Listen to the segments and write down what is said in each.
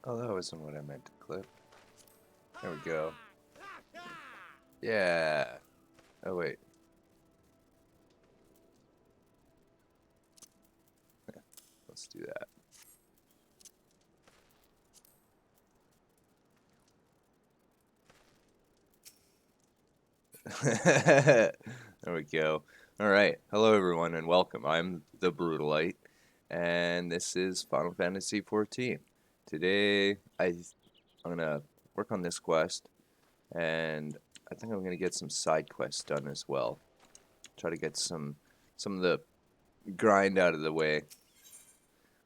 Oh, that wasn't what I meant to clip. There we go. Yeah. Oh, wait. Let's do that. There we go. All right. Hello, everyone, and welcome. I'm the Brutalite, and this is Final Fantasy XIV. Today, I'm gonna work on this quest, and I think I'm gonna get some side quests done as well. Try to get some of the grind out of the way,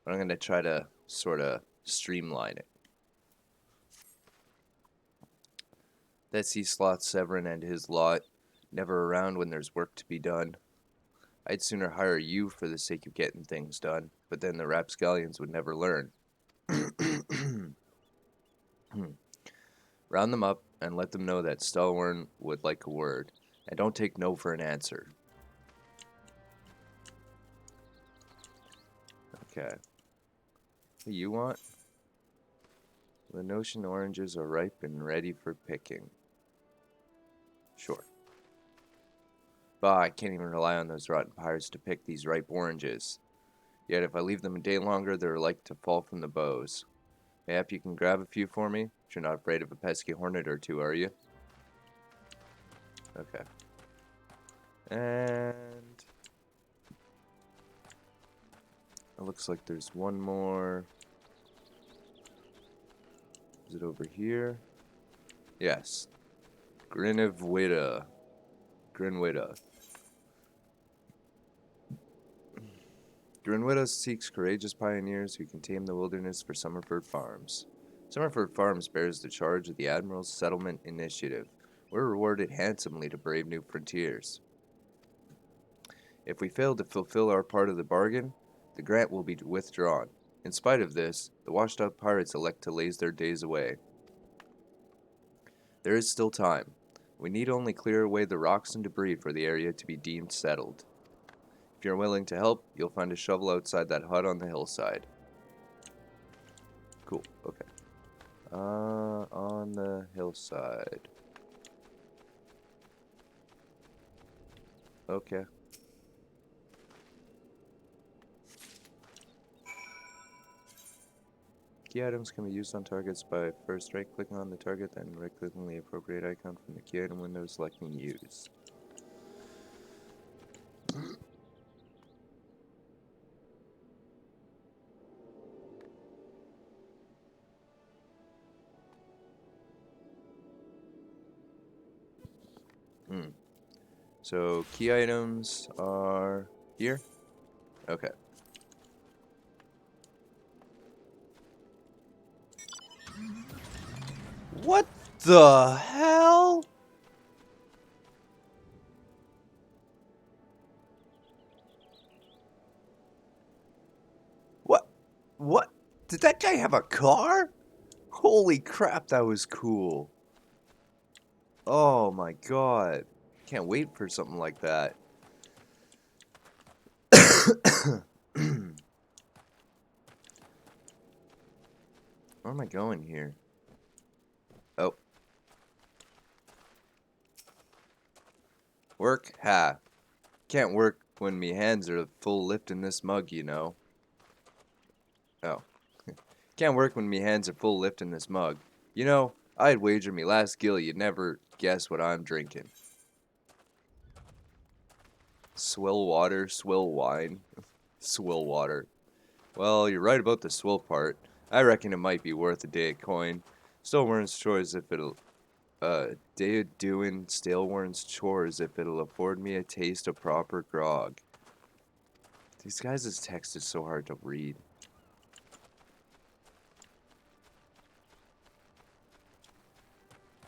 but I'm gonna try to sort of streamline it. That sea sloth Severin and his lot, never around when there's work to be done. I'd sooner hire you for the sake of getting things done, but then the rapscallions would never learn. Round them up and let them know that Stalwern would like a word, and don't take no for an answer. Okay. What you want? The notion oranges are ripe and ready for picking. Sure. Bah, I can't even rely on those rotten pirates to pick these ripe oranges. Yet if I leave them a day longer, they're like to fall from the bows. Mayhap you can grab a few for me? You're not afraid of a pesky hornet or two, are you? Okay. And it looks like there's one more. Is it over here? Yes. Grinwita. Grinwita seeks courageous pioneers who can tame the wilderness for Summerford Farms. Summerford Farms bears the charge of the Admiral's Settlement Initiative. We're rewarded handsomely to brave new frontiers. If we fail to fulfill our part of the bargain, the grant will be withdrawn. In spite of this, the washed-up pirates elect to laze their days away. There is still time. We need only clear away the rocks and debris for the area to be deemed settled. If you're willing to help, you'll find a shovel outside that hut on the hillside. Cool, okay. On the hillside. Okay. Key items can be used on targets by first right-clicking on the target, then right-clicking the appropriate icon from the key item window, selecting Use. So, key items are here? Okay. What the hell? What? What? Did that guy have a car? Holy crap, that was cool. Oh my god. Can't wait for something like that. Where am I going here? Oh. Work? Ha. Can't work when me hands are full lifting this mug, you know. Oh. Can't work when me hands are full lifting this mug. You know, I'd wager me last gill you'd never guess what I'm drinking. Swill water, swill wine, swill water. Well, you're right about the swill part. I reckon it might be worth a day of coin. Stillwarn's chores if it'll day of doing Stillwarn's chores if it'll afford me a taste of proper grog. These guys' text is so hard to read.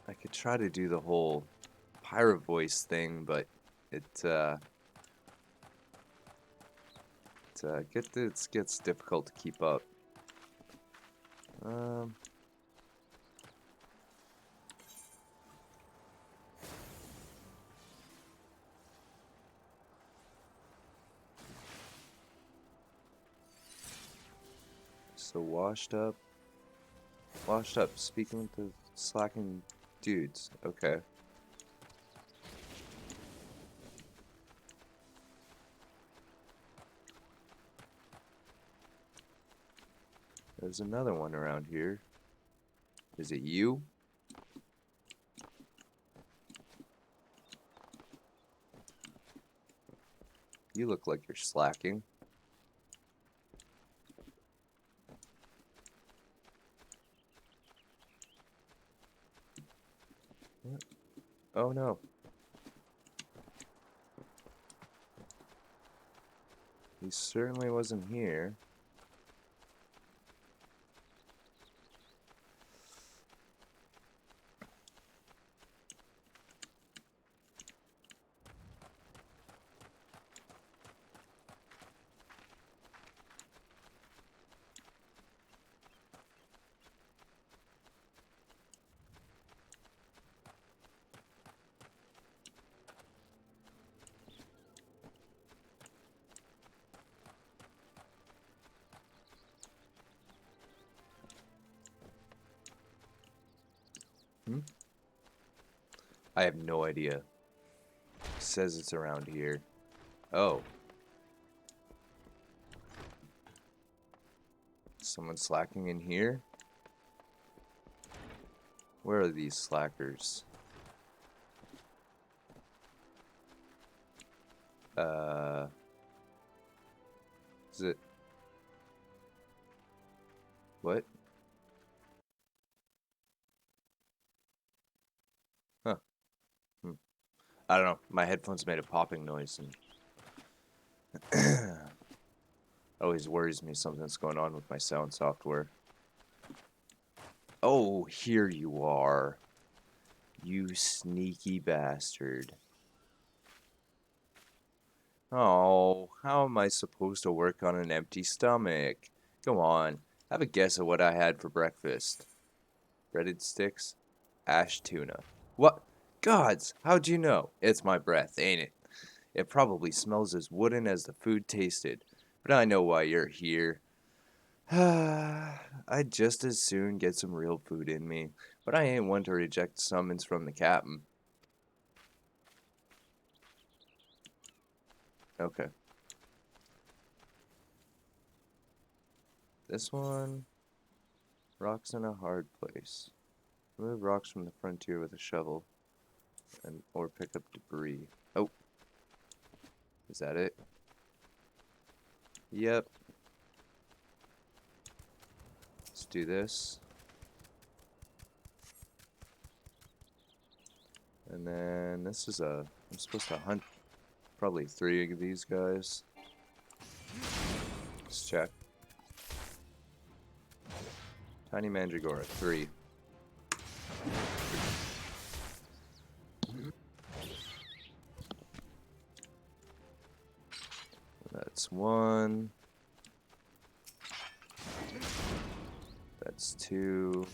I could try to do the whole pirate voice thing, but it gets difficult to keep up. So washed up. Washed up. Speaking with the slacking dudes. Okay. There's another one around here. Is it you? You look like you're slacking. What? Oh no. He certainly wasn't here. Hmm? I have no idea. It says it's around here. Oh. Someone slacking in here? Where are these slackers? Is it... What? Huh. Hmm. I don't know. My headphones made a popping noise and... always worries me something's going on with my sound software. Oh, here you are. You sneaky bastard. Oh, how am I supposed to work on an empty stomach? Come on, have a guess at what I had for breakfast. Breaded sticks, ash tuna. What? Gods, how'd you know? It's my breath, ain't it? It probably smells as wooden as the food tasted. But I know why you're here. I'd just as soon get some real food in me, but I ain't one to reject summons from the captain. Okay. This one, rocks in a hard place. Remove rocks from the frontier with a shovel, and or pick up debris. Oh, is that it? Yep. Let's do this. And then this is a... I'm supposed to hunt probably 3 of these guys. Let's check. Tiny Mandragora, 3. That's 1. That's 2.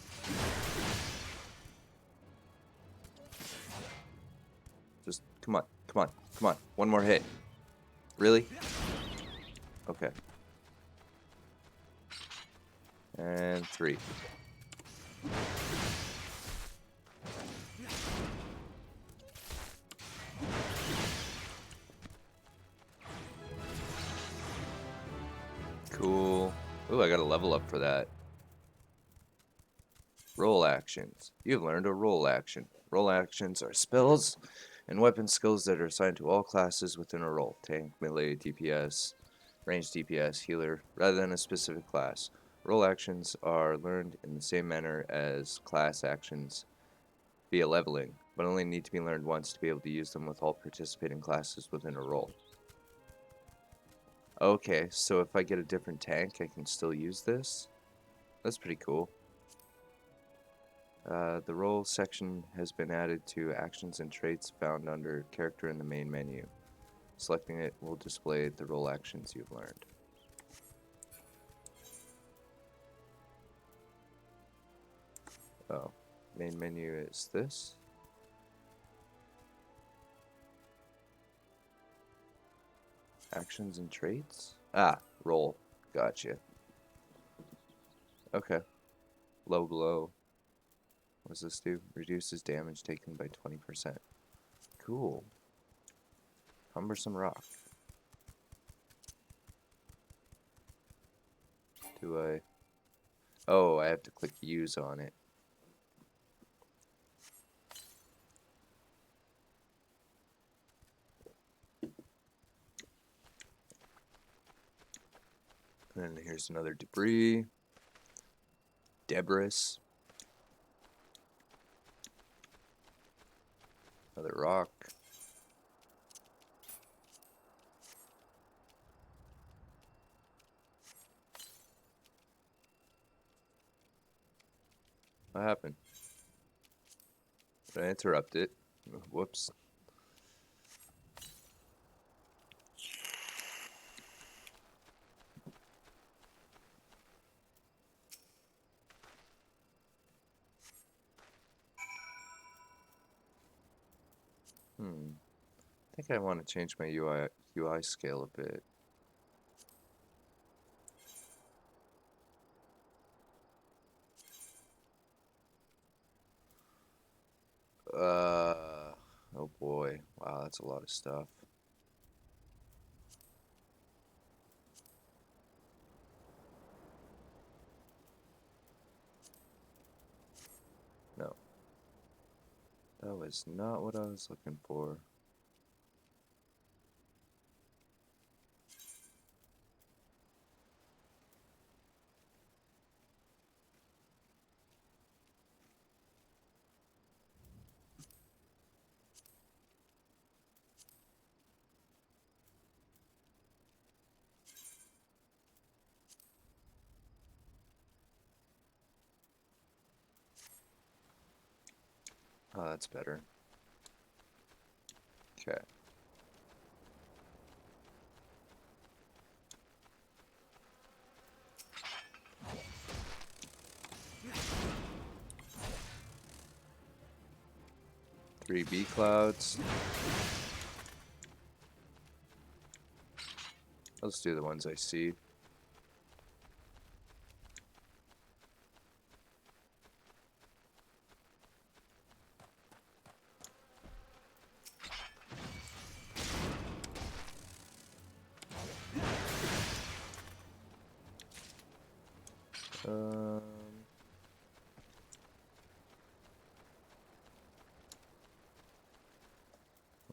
Just, come on, come on, come on. One more hit. Really? Okay. And 3. Cool. Ooh, I got a level up for that. Roll actions. You've learned a roll action. Roll actions are spells and weapon skills that are assigned to all classes within a role. Tank, melee, DPS, ranged DPS, healer, rather than a specific class. Roll actions are learned in the same manner as class actions via leveling, but only need to be learned once to be able to use them with all participating classes within a role. Okay, so if I get a different tank, I can still use this? That's pretty cool. The role section has been added to actions and traits found under character in the main menu. Selecting it will display the role actions you've learned. Oh, main menu is this. Actions and traits? Ah, role. Gotcha. Okay. Low blow. What does this do? Reduces damage taken by 20%. Cool. Cumbersome rock. Do I... Oh, I have to click use on it. And then here's another debris. Debris. Another rock. What happened? Did I interrupt it? Whoops. I think I want to change my UI scale a bit. Oh boy. Wow, that's a lot of stuff. No. That was not what I was looking for. Oh, that's better. Okay. Three B clouds. Let's do the ones I see.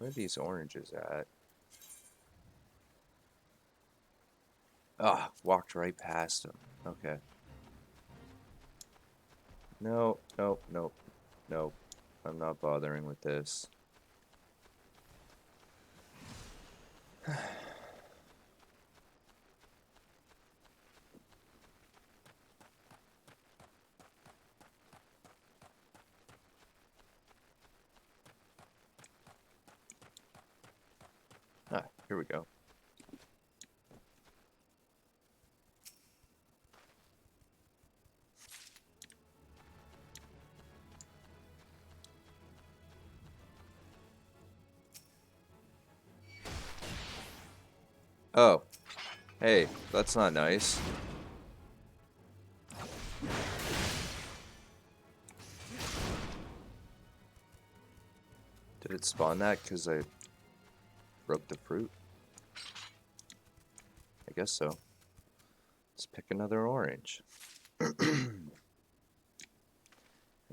Where are these oranges at? Ah, walked right past them. Okay. No, nope, nope, nope. I'm not bothering with this. Ah, here we go. Oh, hey, that's not nice. Did it spawn that because I broke the fruit? I guess so. Let's pick another orange.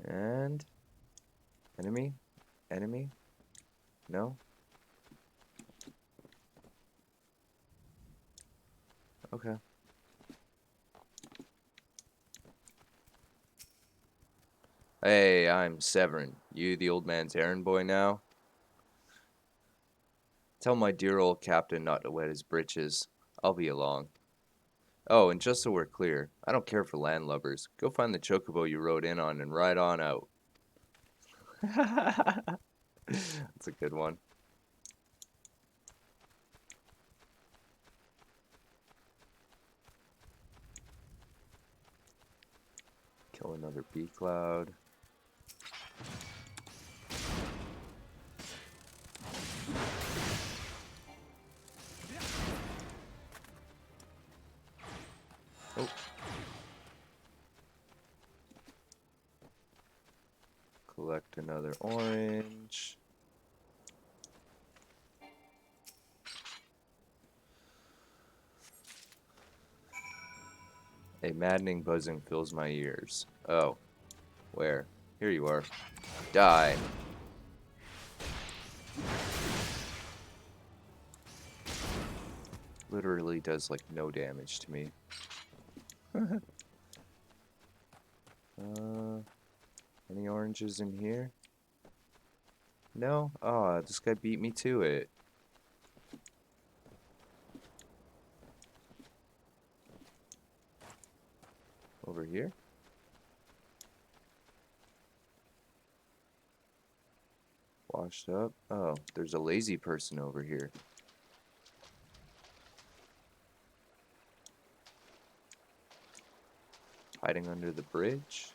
And enemy? Enemy? No? Okay. Hey, I'm Severin. You the old man's errand boy now? Tell my dear old captain not to wet his britches. I'll be along. Oh, and just so we're clear, I don't care for landlubbers. Go find the chocobo you rode in on and ride on out. That's a good one. Kill another bee cloud. Oh. collect another orange. A maddening buzzing fills my ears. Oh, where? Here you are. Die. Literally does like no damage to me. Any oranges in here? No? Oh, this guy beat me to it. Over here? Washed up? Oh, there's a lazy person over here. Hiding under the bridge?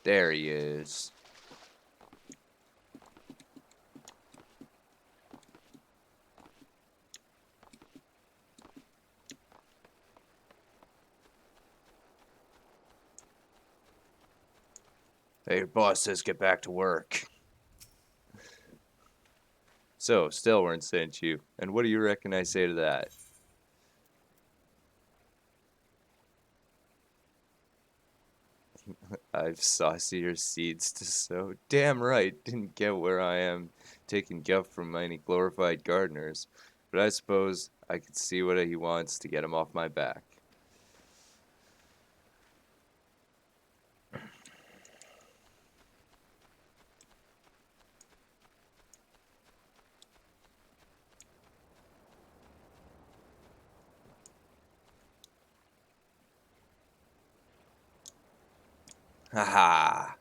There he is. Hey, your boss says get back to work. So, Stelwarn sent you. And what do you reckon I say to that? I've saucier seeds to sow. Damn right, didn't get where I am taking guff from any glorified gardeners. But I suppose I could see what he wants to get him off my back. Haha!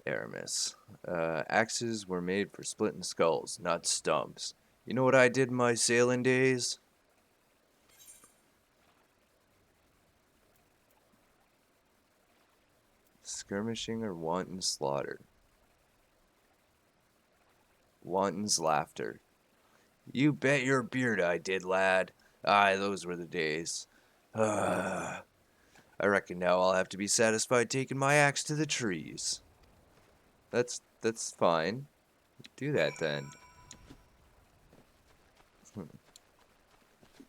Aramis. Axes were made for splitting skulls, not stumps. You know what I did in my sailing days? Skirmishing or wanton slaughter? Wanton's laughter. You bet your beard I did, lad. Aye, those were the days. I reckon now I'll have to be satisfied taking my axe to the trees. That's fine. Do that then.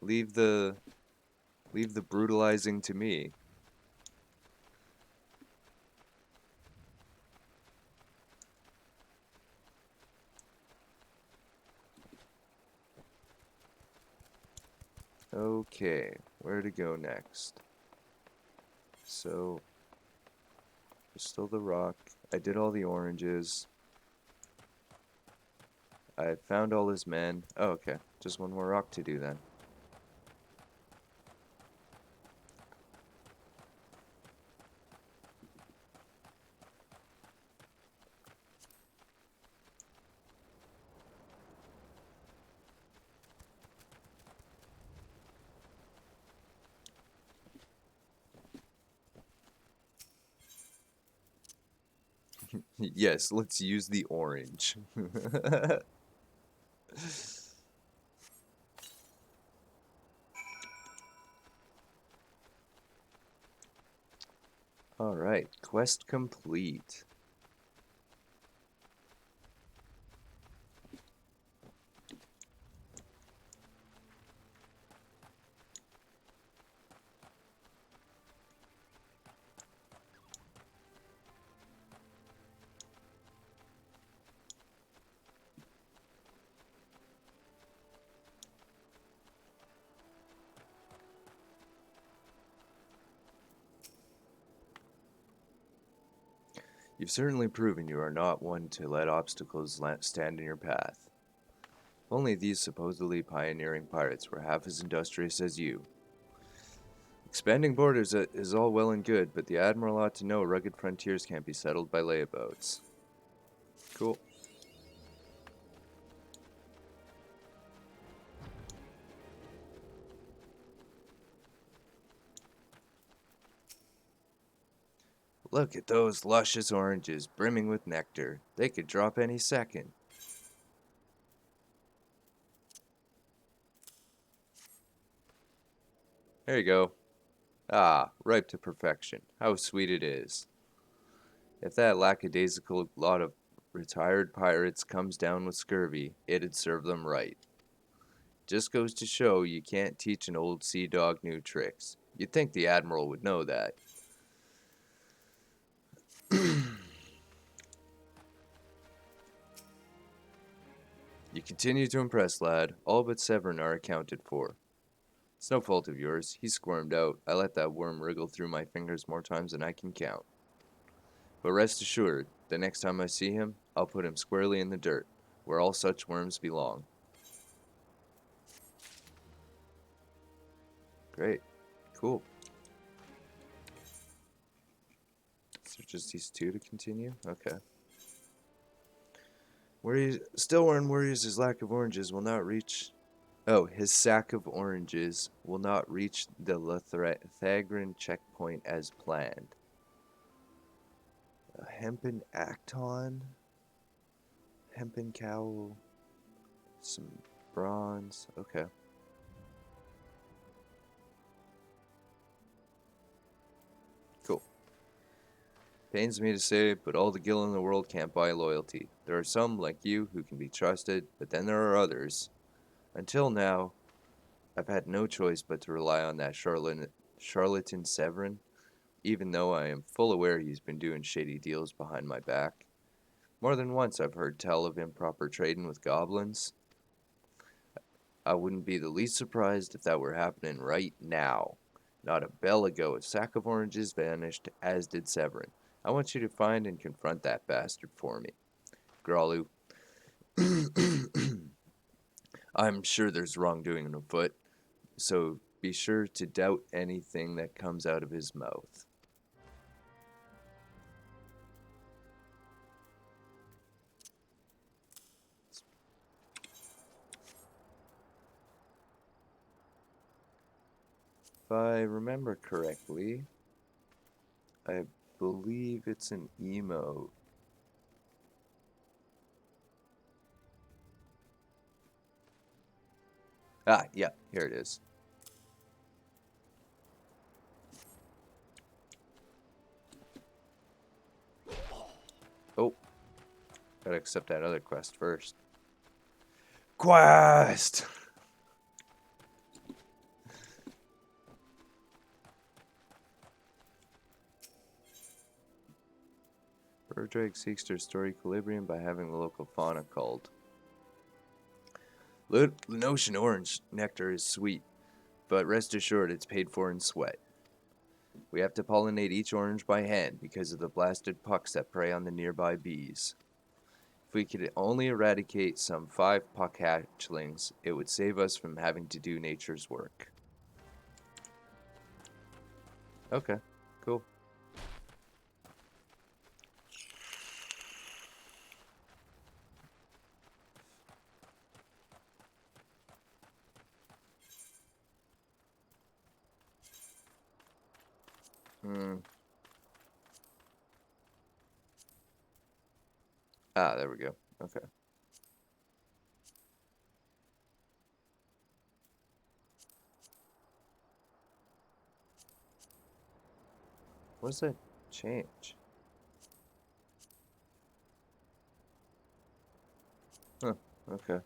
Leave the brutalizing to me. Okay, where to go next? So, there's still the rock. I did all the oranges. I found all his men. Oh, okay. Just one more rock to do then. Yes, let's use the orange. Alright, quest complete. You've certainly proven you are not one to let obstacles stand in your path. Only these supposedly pioneering pirates were half as industrious as you. Expanding borders is all well and good, but the Admiral ought to know rugged frontiers can't be settled by layabouts. Cool. Look at those luscious oranges brimming with nectar. They could drop any second. There you go. Ah, ripe to perfection. How sweet it is. If that lackadaisical lot of retired pirates comes down with scurvy, it'd serve them right. Just goes to show you can't teach an old sea dog new tricks. You'd think the Admiral would know that. You continue to impress, lad. All but Severn are accounted for. It's no fault of yours. He squirmed out. I let that worm wriggle through my fingers more times than I can count. But rest assured, the next time I see him, I'll put him squarely in the dirt, where all such worms belong. Great. Cool. So just these two to continue? Okay. Stillborn worries his lack of oranges will not reach... Oh, his sack of oranges will not reach the Lithagran checkpoint as planned. A hempen acton, hempen cowl, some bronze. Okay. Cool. Pains me to say, but all the gil in the world can't buy loyalty. There are some, like you, who can be trusted, but then there are others. Until now, I've had no choice but to rely on that charlatan Severin, even though I am full aware he's been doing shady deals behind my back. More than once I've heard tell of improper trading with goblins. I wouldn't be the least surprised if that were happening right now. Not a bell ago, a sack of oranges vanished, as did Severin. I want you to find and confront that bastard for me. Grawlu. I'm sure there's wrongdoing afoot, so be sure to doubt anything that comes out of his mouth. If I remember correctly, I believe it's an emote. Ah, yeah, here it is. Oh, gotta accept that other quest first. Quest! Birdrake seeks to restore equilibrium by having the local fauna culled. Notion orange nectar is sweet, but rest assured it's paid for in sweat. We have to pollinate each orange by hand because of the blasted pucks that prey on the nearby bees. If we could only eradicate some 5 puck hatchlings, it would save us from having to do nature's work. Okay, cool. Ah, there we go. Okay. What does that change? Huh, okay.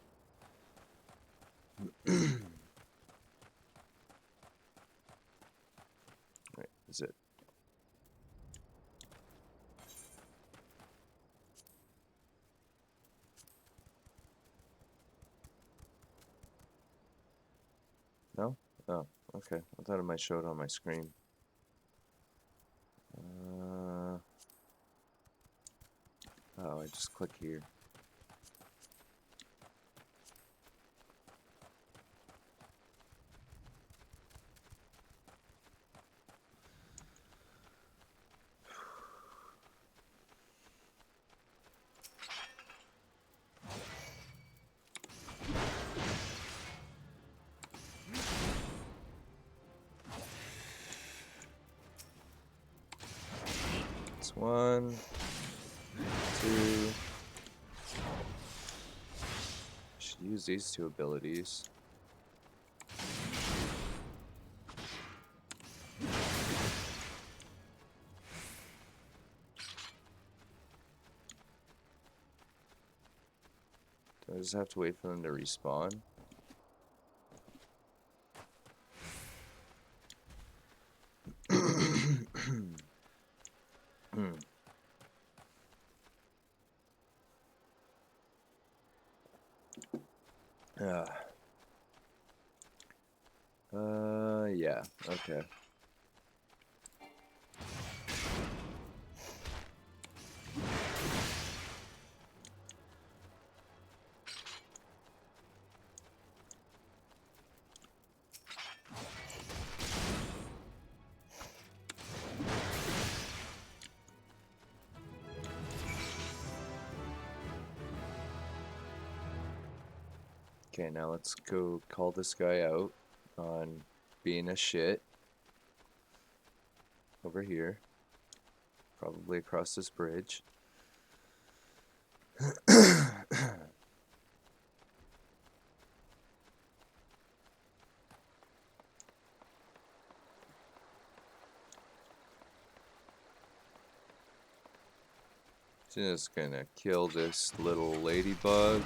Wait, is it? No? Oh, okay. I thought it might show it on my screen. Oh, I just click here. 1, 2. Should use these 2 abilities. Do I just have to wait for them to respawn? Yeah, okay. Okay, now let's go call this guy out on being a shit. Over here. Probably across this bridge. Just gonna kill this little ladybug.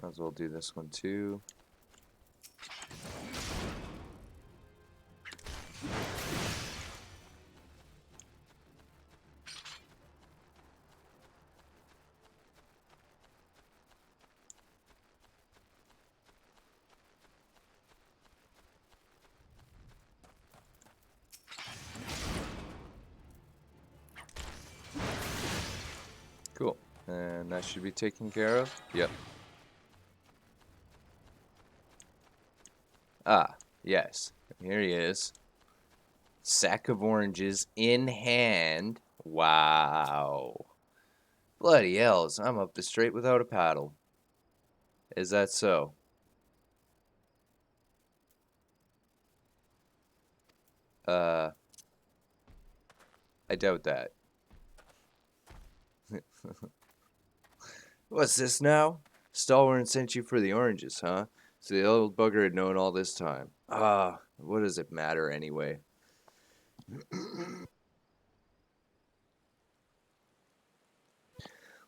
Might as well do this one too. Cool. And that should be taken care of. Yep. Ah, yes. Here he is. Sack of oranges in hand. Wow. Bloody hells, I'm up the strait without a paddle. Is that so? I doubt that. What's this now? Stalwart sent you for the oranges, huh? So the old bugger had known all this time. Ah, what does it matter anyway?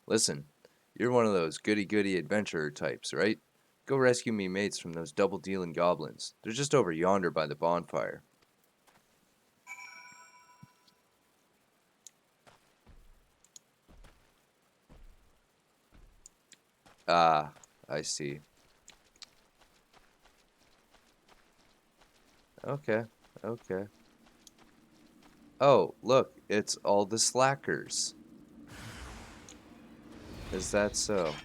Listen, you're one of those goody-goody adventurer types, right? Go rescue me mates from those double-dealing goblins. They're just over yonder by the bonfire. Ah, I see. Okay, okay. Oh, look, it's all the slackers. Is that so?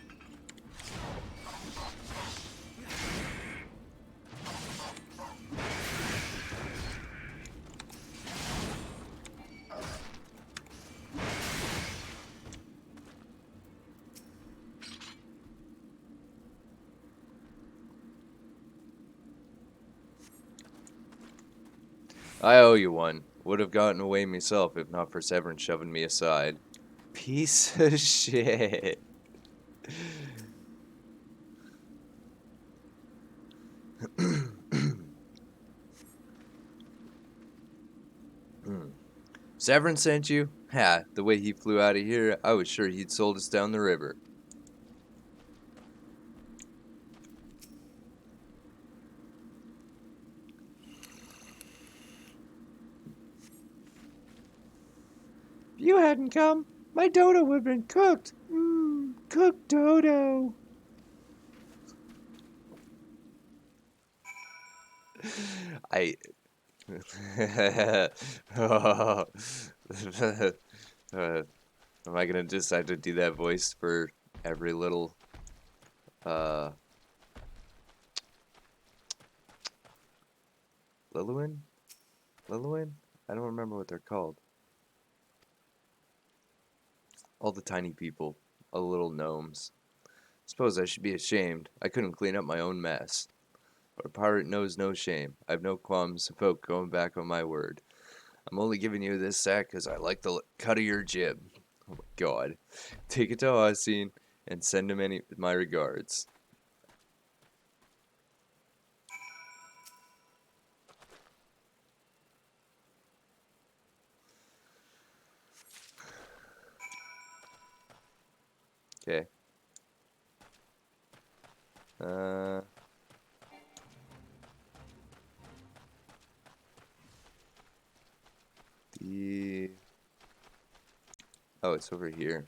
I owe you one. Would have gotten away myself if not for Severance shoving me aside. Piece of shit. Severance sent you? Ha, the way he flew out of here, I was sure he'd sold us down the river. If you hadn't come, my dodo would have been cooked. Cooked dodo. I. Am I gonna decide to do that voice for every little uh Lilwyn? Lilwyn? I don't remember what they're called. All the tiny people, all the little gnomes. Suppose I should be ashamed. I couldn't clean up my own mess. But a pirate knows no shame. I've no qualms about going back on my word. I'm only giving you this sack 'cause I like the cut of your jib. Oh my god. Take it to Austin and send him my regards. Okay. Uh... The... Oh, it's over here.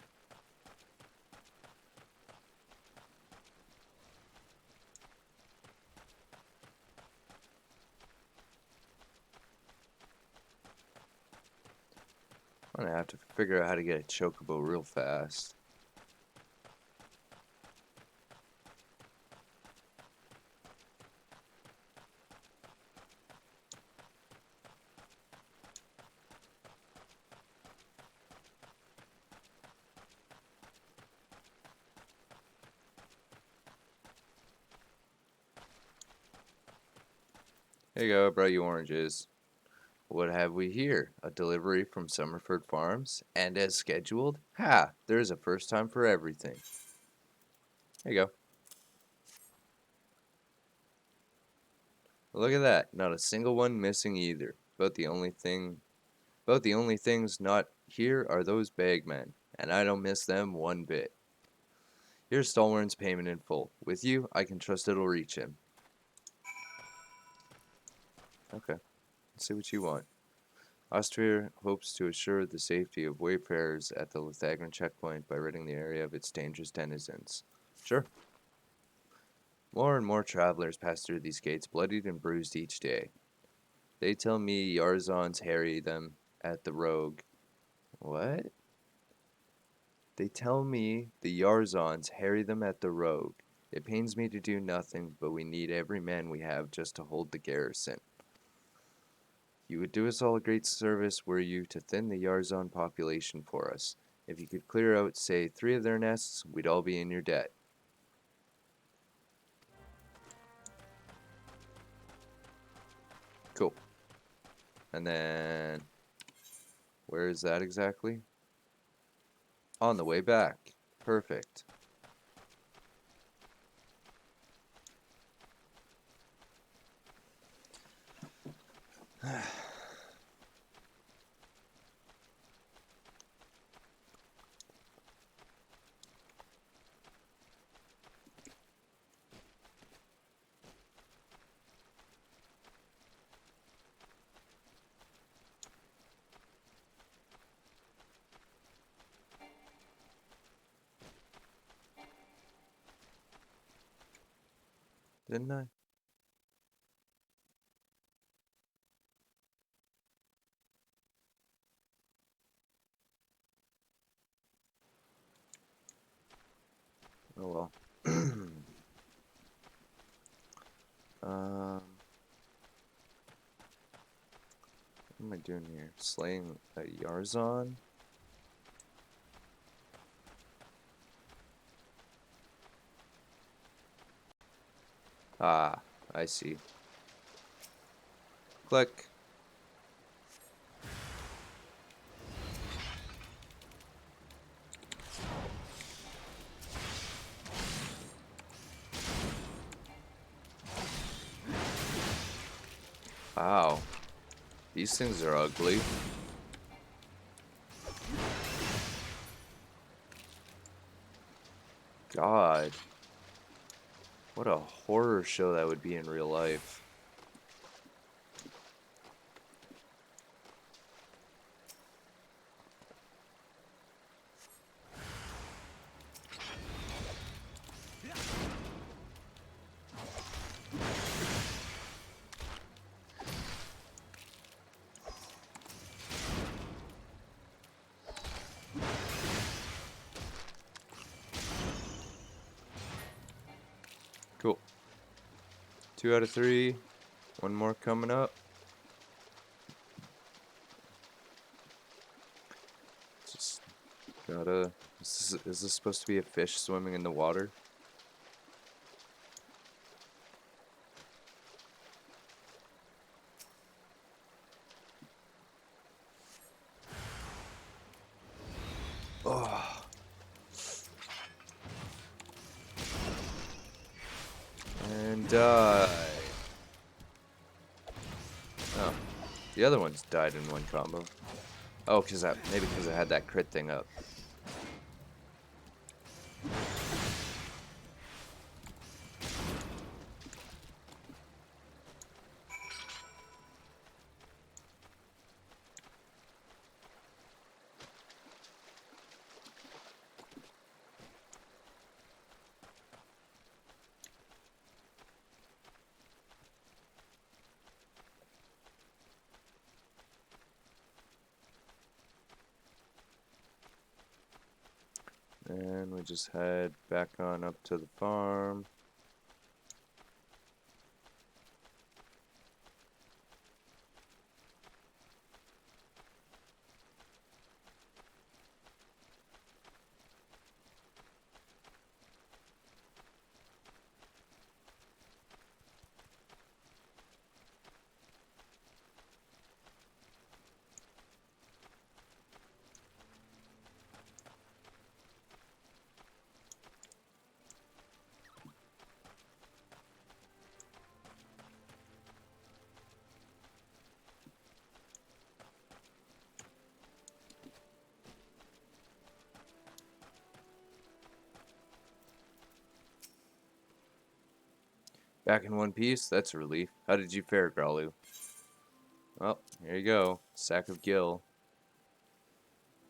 I'm gonna have to figure out how to get a chocobo real fast. Here you go, I brought you oranges. What have we here? A delivery from Summerford Farms? And as scheduled? Ha! There's a first time for everything. There you go. Look at that. Not a single one missing either. About the only things not here are those bagmen, and I don't miss them one bit. Here's Stalwern's payment in full. With you, I can trust it'll reach him. Okay. Let's see what you want. Austria hopes to assure the safety of wayfarers at the Lithagran checkpoint by ridding the area of its dangerous denizens. Sure. More and more travelers pass through these gates, bloodied and bruised each day. They tell me Yarzons harry them at the rogue. What? They tell me the Yarzons harry them at the rogue. It pains me to do nothing, but we need every man we have just to hold the garrison. You would do us all a great service were you to thin the Yarzon population for us. If you could clear out, say, 3 of their nests, we'd all be in your debt. Cool. And then, where is that exactly? On the way back. Perfect. Didn't I? Oh well. What am I doing here? Slaying a Yarzon? Ah, I see. Click. Wow. These things are ugly. God. What a horror show that would be in real life. Cool. 2 out of 3. One more coming up. Just gotta... Is this supposed to be a fish swimming in the water? Die. Oh, the other ones died in one combo. Oh, maybe because I had that crit thing up. And we just head back on up to the farm. Back in one piece? That's a relief. How did you fare, Gralu? Well, here you go. Sack of gill.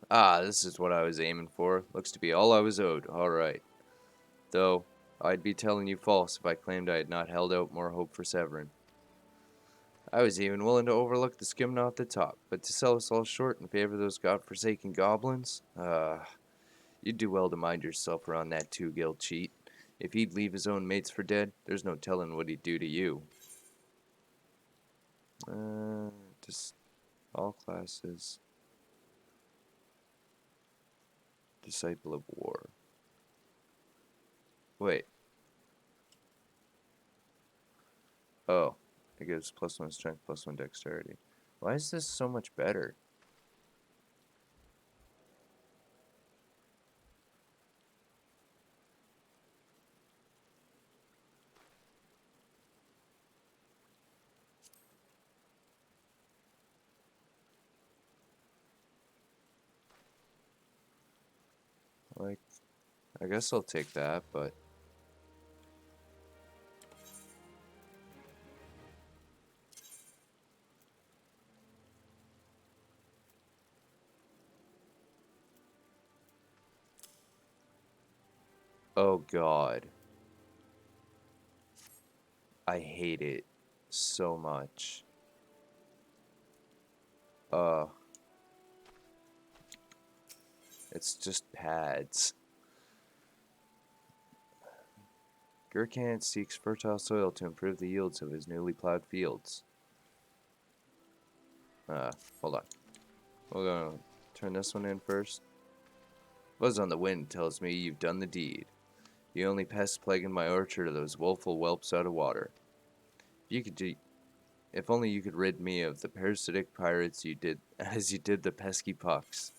Ah, this is what I was aiming for. Looks to be all I was owed. Alright. Though, I'd be telling you false if I claimed I had not held out more hope for Severin. I was even willing to overlook the skimming off the top, but to sell us all short in favor of those godforsaken goblins? You'd do well to mind yourself around that two-gill cheat. If he'd leave his own mates for dead, there's no telling what he'd do to you. Just all classes. Disciple of War. Wait. Oh. It gives +1 strength, +1 dexterity. Why is this so much better? Like, I guess I'll take that, but... Oh god. I hate it so much. Uh... It's just pads. Gurkhan seeks fertile soil to improve the yields of his newly plowed fields. Hold on. We're gonna turn this one in first. Buzz on the wind tells me you've done the deed. The only pests plaguing my orchard are those woeful whelps out of water. If only you could rid me of the parasitic pirates you did, as you did the pesky pucks.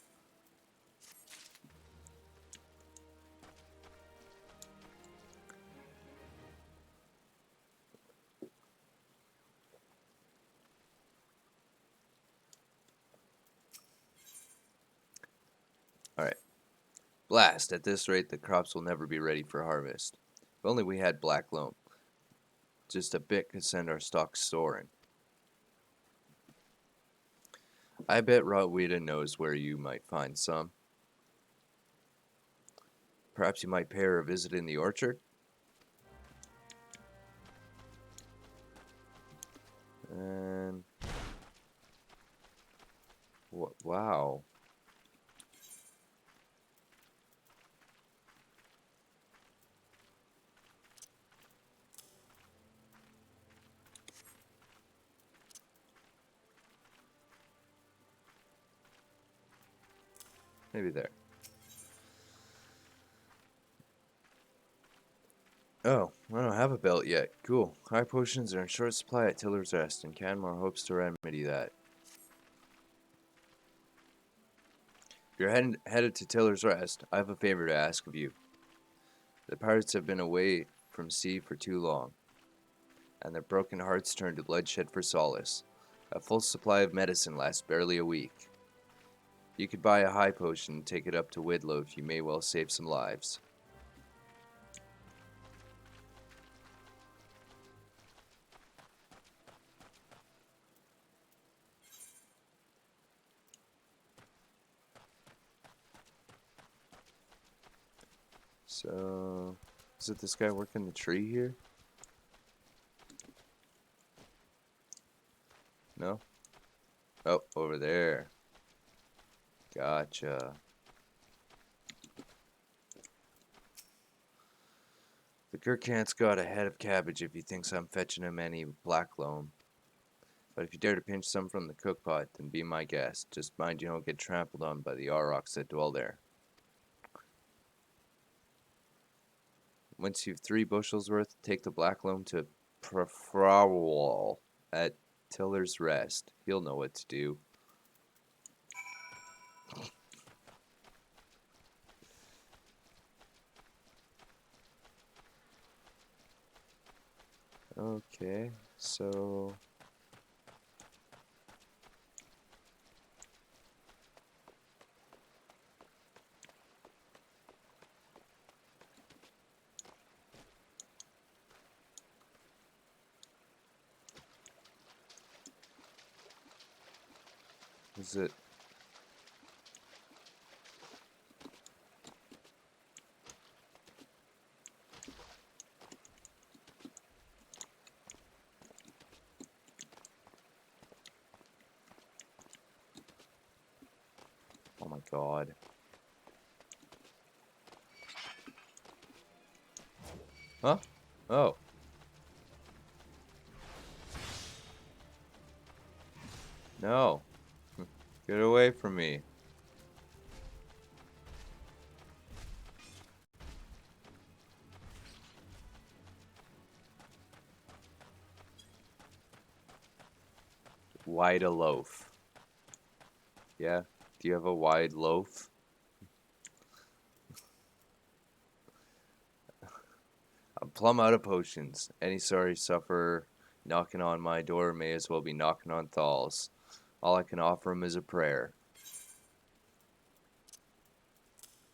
Alright. Blast, at this rate the crops will never be ready for harvest. If only we had black loam. Just a bit could send our stocks soaring. I bet Rotweeda knows where you might find some. Perhaps you might pay her a visit in the orchard? And... wow. Maybe there. Oh, I don't have a belt yet. Cool. High potions are in short supply at Tiller's Rest, and Canmore hopes to remedy that. If you're headed to Tiller's Rest, I have a favor to ask of you. The pirates have been away from sea for too long. and their broken hearts turn to bloodshed for solace. A full supply of medicine lasts barely a week. You could buy a high potion and take it up to Widlow. You may well save some lives. So, is it this guy working the tree here? No? Oh, over there. Gotcha. The Gurkant's got a head of cabbage if he thinks I'm fetching him any black loam. But if you dare to pinch some from the cookpot, then be my guest. Just mind you don't get trampled on by the aurochs that dwell there. Once you've 3 bushels worth, take the black loam to Prafrawal at Tiller's Rest. He'll know what to do. Okay, so... is it... oh my god. Huh? Oh. No. Get away from me. Wide a loaf. Yeah? Do you have a wide loaf? I'm plumb out of potions. Any sorry sufferer knocking on my door may as well be knocking on Thal's. All I can offer him is a prayer.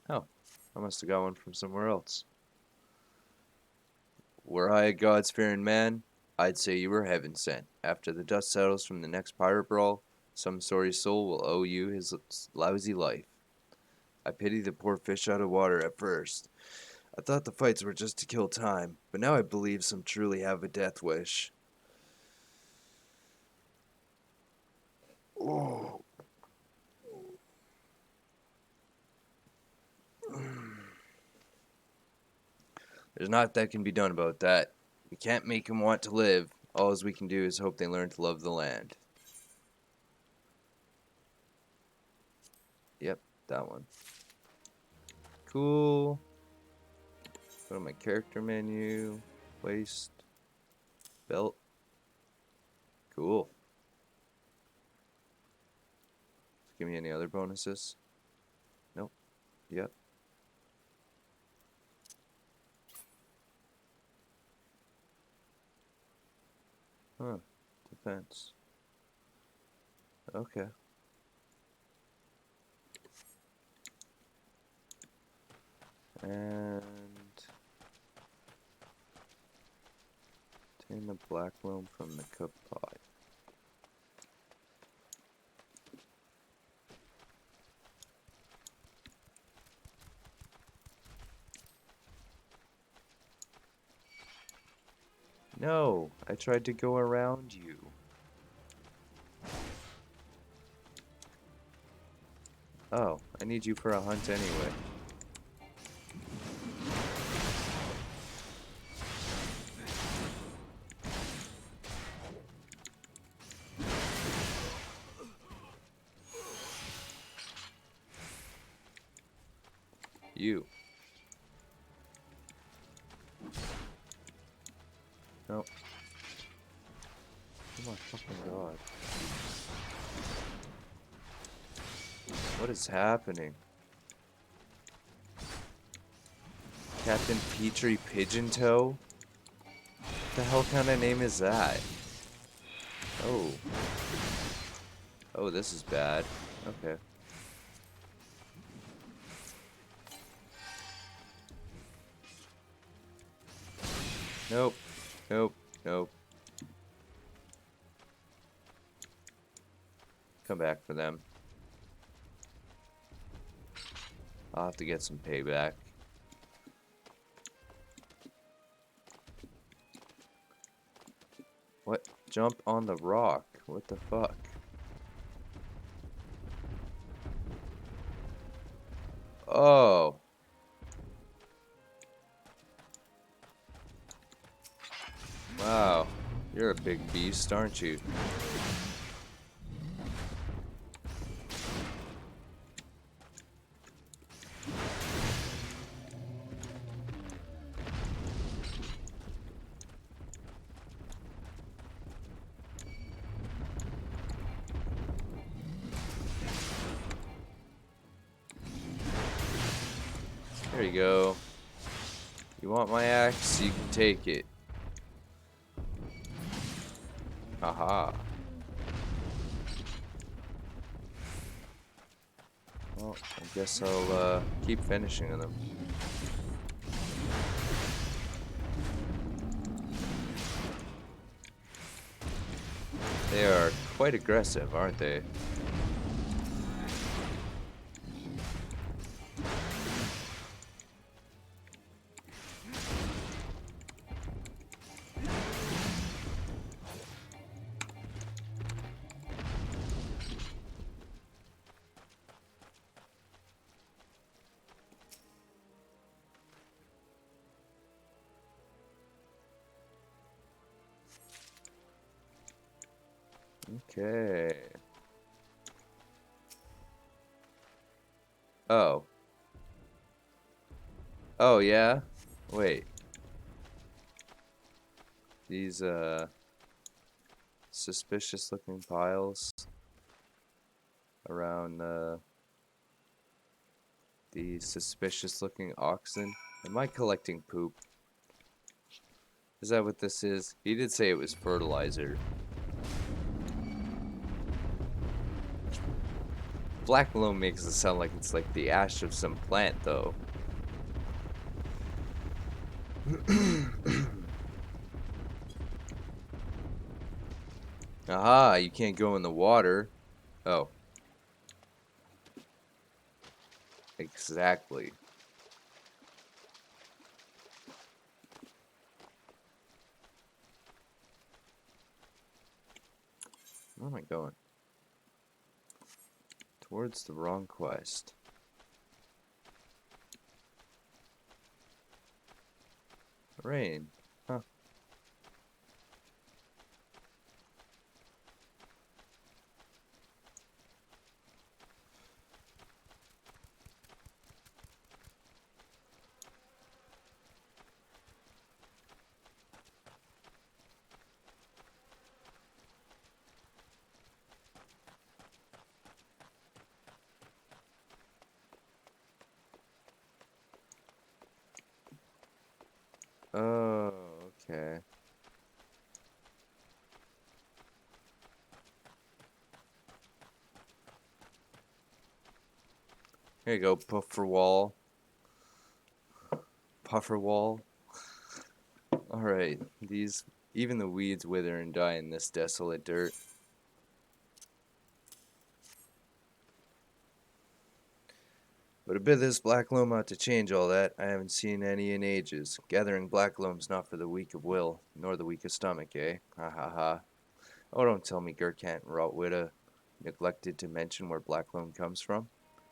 Oh, I must have got one from somewhere else. Were I a God-fearing man, I'd say you were heaven sent. After the dust settles from the next pirate brawl, some sorry soul will owe you his lousy life. I pity the poor fish out of water at first. I thought the fights were just to kill time, but now I believe some truly have a death wish. Oh. There's not that can be done about that. We can't make them want to live. All we can do is hope they learn to love the land. Yep, that one. Cool. Go to my character menu. Waist. Belt. Cool. Give me any other bonuses? Nope. Yep. Huh. Defense. Okay. And obtain the black loam from the cook pot. No, I tried to go around you. Oh, I need you for a hunt anyway. You. No. Oh my fucking god. What is happening? Captain Petrie Pigeon Toe? The hell kind of name is that? Oh. Oh, this is bad. Okay. Nope. Nope. Nope. Come back for them. I'll have to get some payback. What? Jump on the rock. What the fuck? Oh. Wow. You're a big beast, aren't you? There you go. You want my axe? You can take it. Haha. Well, I guess I'll keep finishing them. They are quite aggressive, aren't they? Okay. Oh. Oh, yeah? Wait. These, suspicious looking piles around, these suspicious looking oxen. Am I collecting poop? Is that what this is? He did say it was fertilizer. Black loam makes it sound like it's like the ash of some plant, though. Aha, you can't go in the water. Oh. Exactly. Where am I going? Towards the wrong quest. Rain. Huh. Oh, okay. Here you go, puffer wall. Puffer wall. Alright, these, even the weeds wither and die in this desolate dirt. But a bit of this black loam ought to change all that. I haven't seen any in ages. Gathering black loam's not for the weak of will, nor the weak of stomach, eh? Ha ha ha. Oh, don't tell me Gurkant and Rotwitta neglected to mention where black loam comes from.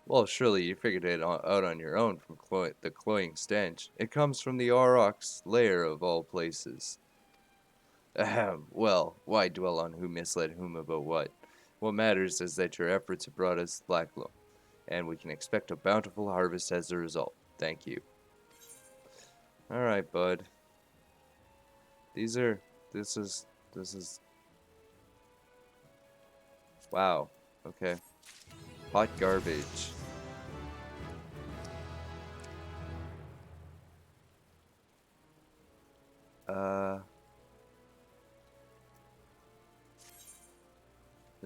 Well, surely you figured it out on your own from the cloying stench. It comes from the Aurochs lair of all places. Ahem, well, why dwell on who misled whom about what? What matters is that your efforts have brought us black loam, and we can expect a bountiful harvest as a result. Thank you. Alright, bud. This is, wow, okay. Hot garbage.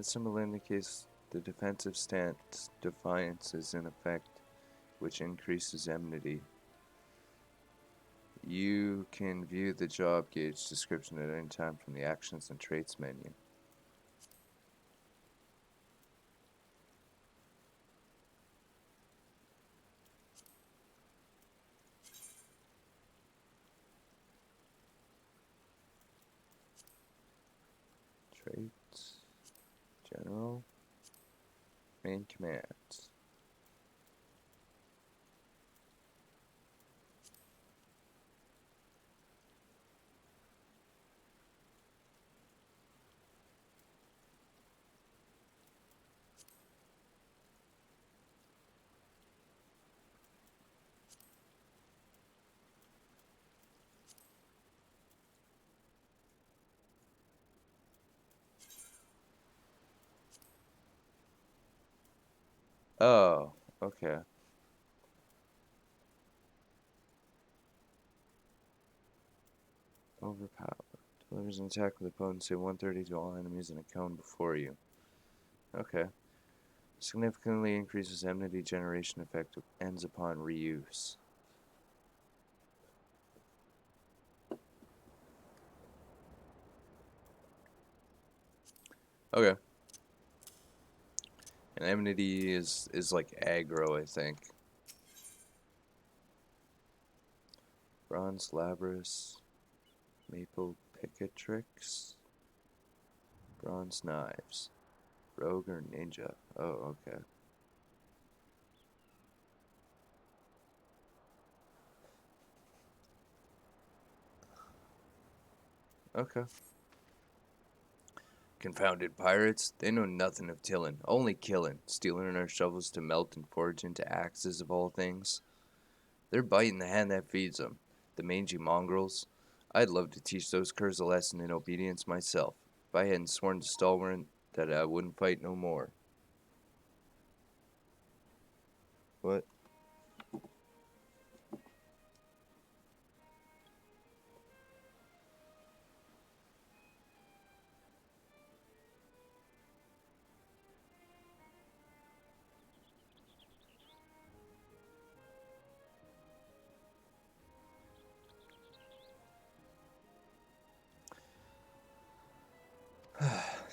This symbol indicates the defensive stance defiance is in effect, which increases enmity. You can view the job gauge description at any time from the Actions and Traits menu. Traits, General, Main Commands. Oh, okay. Overpowered. Delivers an attack with a potency of 130 to all enemies in a cone before you. Okay. Significantly increases enmity generation effect ends upon reuse. Okay. And enmity is like aggro, I think. Bronze Labrys, Maple Picatrix, Bronze Knives, Rogue or Ninja. Oh, okay. Okay. Confounded pirates, they know nothing of tillin', only killin', stealing our shovels to melt and forge into axes of all things. They're biting the hand that feeds them, the mangy mongrels. I'd love to teach those curs a lesson in obedience myself, if I hadn't sworn to Stalwart that I wouldn't fight no more. What?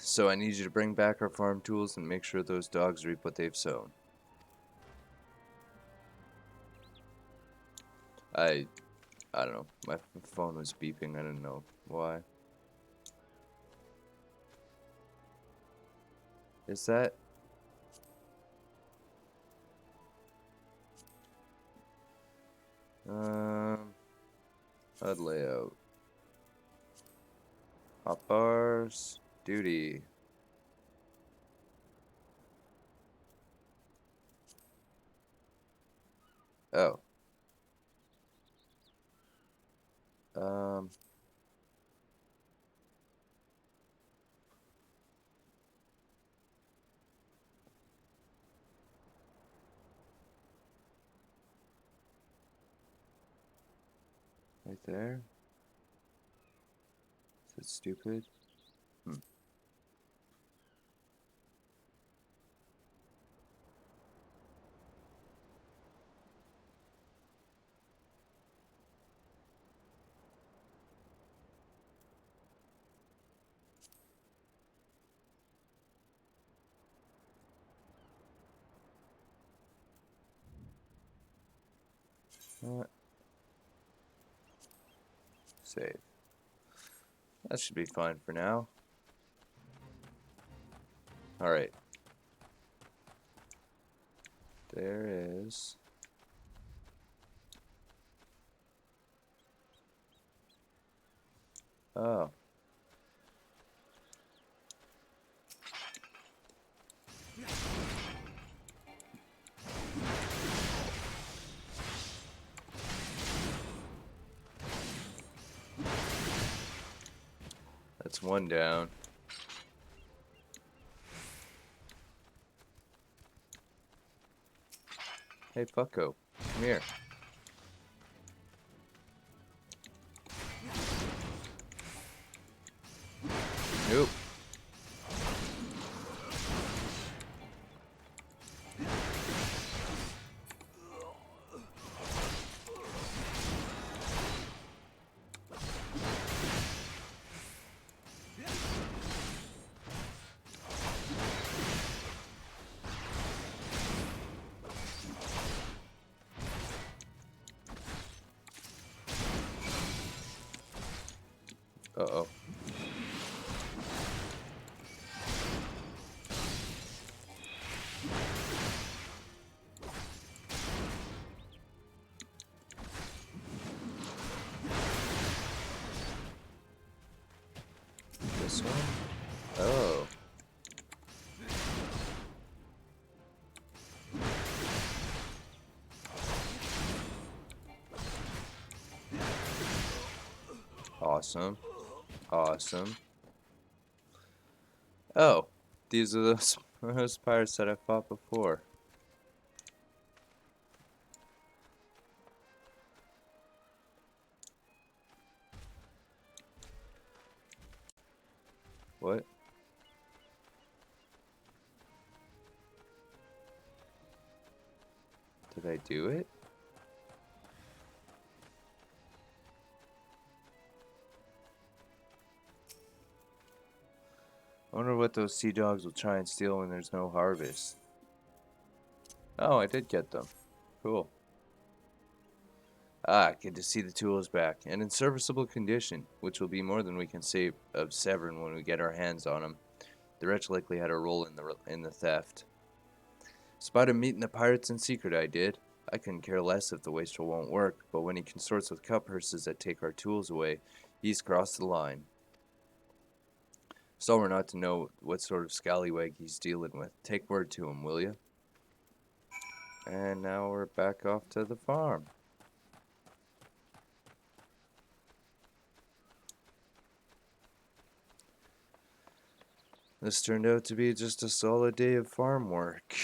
So I need you to bring back our farm tools and make sure those dogs reap what they've sown. I don't know. My phone was beeping. I didn't know why. Is that? HUD layout. Hotbars. Duty. Oh. Um. Right there. Is that stupid? Save. That should be fine for now. Alright. There is. Oh. That's one down. Hey, fucko. Come here. Nope. Uh-oh. This one? Oh. Awesome. Awesome. Oh. These are those pirates that I fought before. What? Did I do it? I wonder what those sea dogs will try and steal when there's no harvest. Oh, I did get them. Cool. Ah, good to see the tools back, and in serviceable condition, which will be more than we can say of Severn when we get our hands on him. The wretch likely had a role in the theft. Spotted him meeting the pirates in secret, I did. I couldn't care less if the wastrel won't work, but when he consorts with cup hearses that take our tools away, he's crossed the line. So we're not to know what sort of scallywag he's dealing with. Take word to him, will you? And now we're back off to the farm. This turned out to be just a solid day of farm work.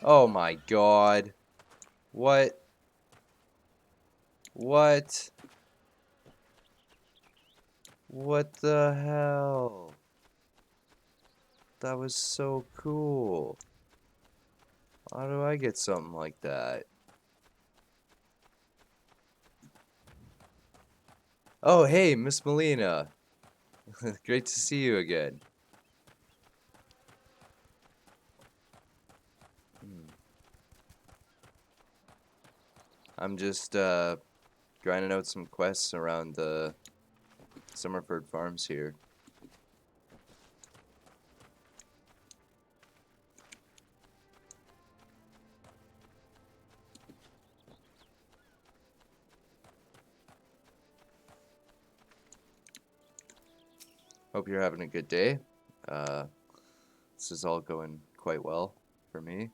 Oh my god. What? What? What the hell? That was so cool. How do I get something like that? Oh, hey, Miss Melina. Great to see you again. I'm just grinding out some quests around the Summerford Farms here. Hope you're having a good day. This is all going quite well for me.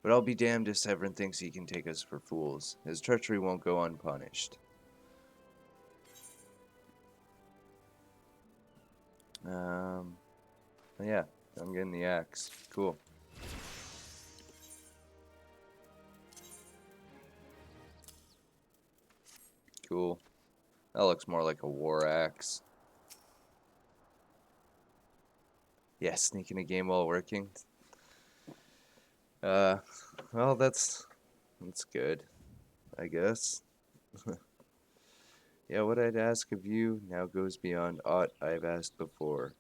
But I'll be damned if Severin thinks he can take us for fools. His treachery won't go unpunished. Yeah, I'm getting the axe. Cool. Cool. That looks more like a war axe. Yeah, sneaking a game while working. Well, that's good, I guess. Yeah, what I'd ask of you now goes beyond aught I've asked before.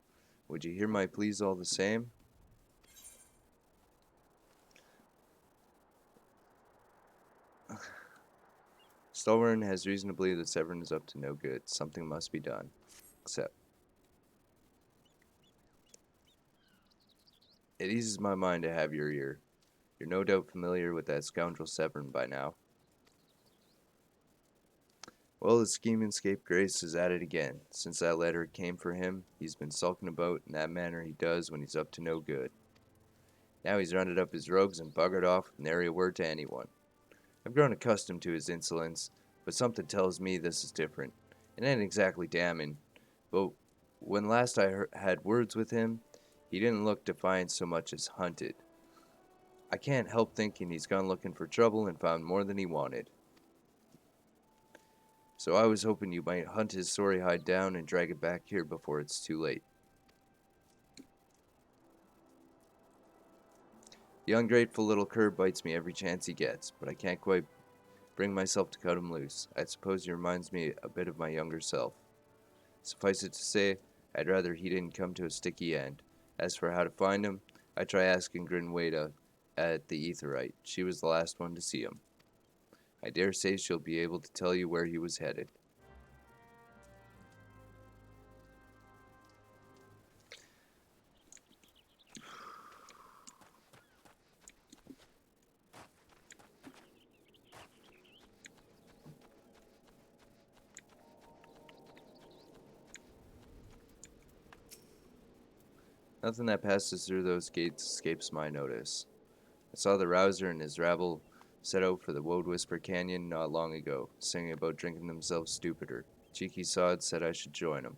Would you hear my pleas all the same? Stalwern has reason to believe that Severn is up to no good. Something must be done. Except, it eases my mind to have your ear. You're no doubt familiar with that scoundrel Severn by now. Well, the scheming scapegrace is at it again. Since that letter came for him, he's been sulking about in that manner he does when he's up to no good. Now he's rounded up his rogues and buggered off with nary a word to anyone. I've grown accustomed to his insolence, but something tells me this is different. It ain't exactly damning, but when last I had words with him, he didn't look defiant so much as hunted. I can't help thinking he's gone looking for trouble and found more than he wanted. So I was hoping you might hunt his sorry hide down and drag it back here before it's too late. The ungrateful little cur bites me every chance he gets, but I can't quite bring myself to cut him loose. I suppose he reminds me a bit of my younger self. Suffice it to say, I'd rather he didn't come to a sticky end. As for how to find him, I try asking Grinway to at the Etherite. She was the last one to see him. I dare say she'll be able to tell you where he was headed. Nothing that passes through those gates escapes my notice. I saw the Rouser and his rabble set out for the Woad Whisper Canyon not long ago, singing about drinking themselves stupider. Cheeky Sod said I should join them.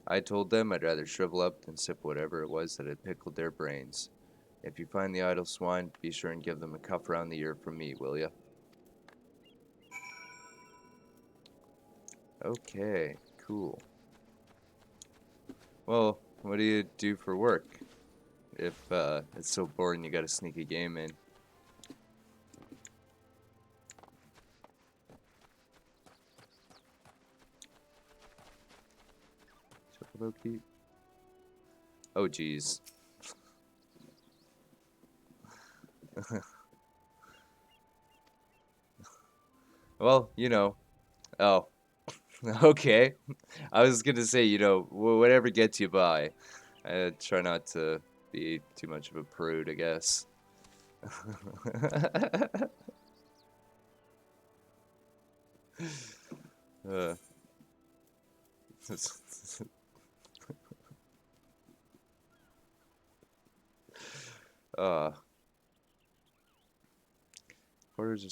I told them I'd rather shrivel up than sip whatever it was that had pickled their brains. If you find the idle swine, be sure and give them a cuff around the ear from me, will ya? Okay, cool. Well, what do you do for work? If it's so boring you gotta sneak a game in. Chocobo Keep? Oh, geez. Well, you know. Oh, okay. I was gonna say, you know, whatever gets you by. I try not to be too much of a prude, I guess. uh, uh, Quarters are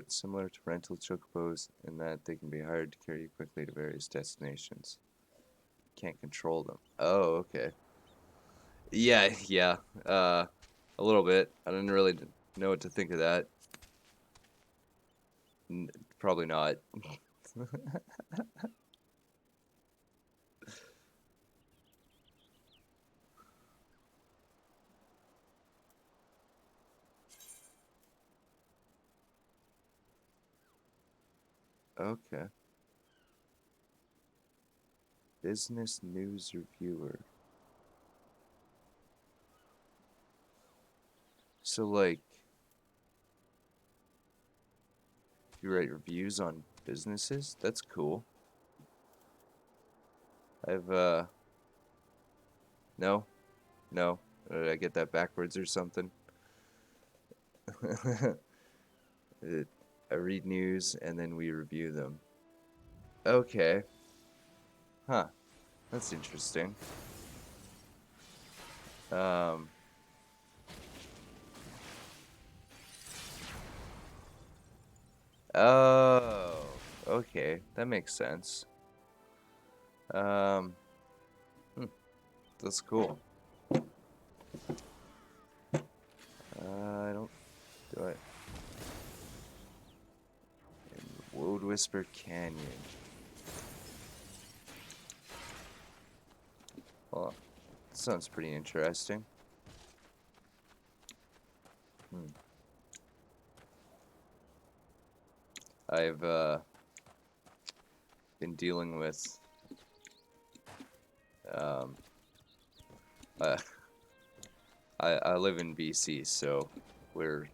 similar to rental chocobos in that they can be hired to carry you quickly to various destinations. Can't control them. Oh, okay. Yeah, yeah. A little bit. I didn't really know what to think of that. Probably not. Okay. Business News Reviewer. So, like, you write reviews on businesses? That's cool. I've, no, no. Did I get that backwards or something? I read news and then we review them. Okay. Huh. That's interesting. Um, oh, okay. That makes sense. Um, hmm, that's cool. I don't do it. Woad Whisper Canyon. Well, sounds pretty interesting. Hmm. I've been dealing with um, uh, I live in BC, so we've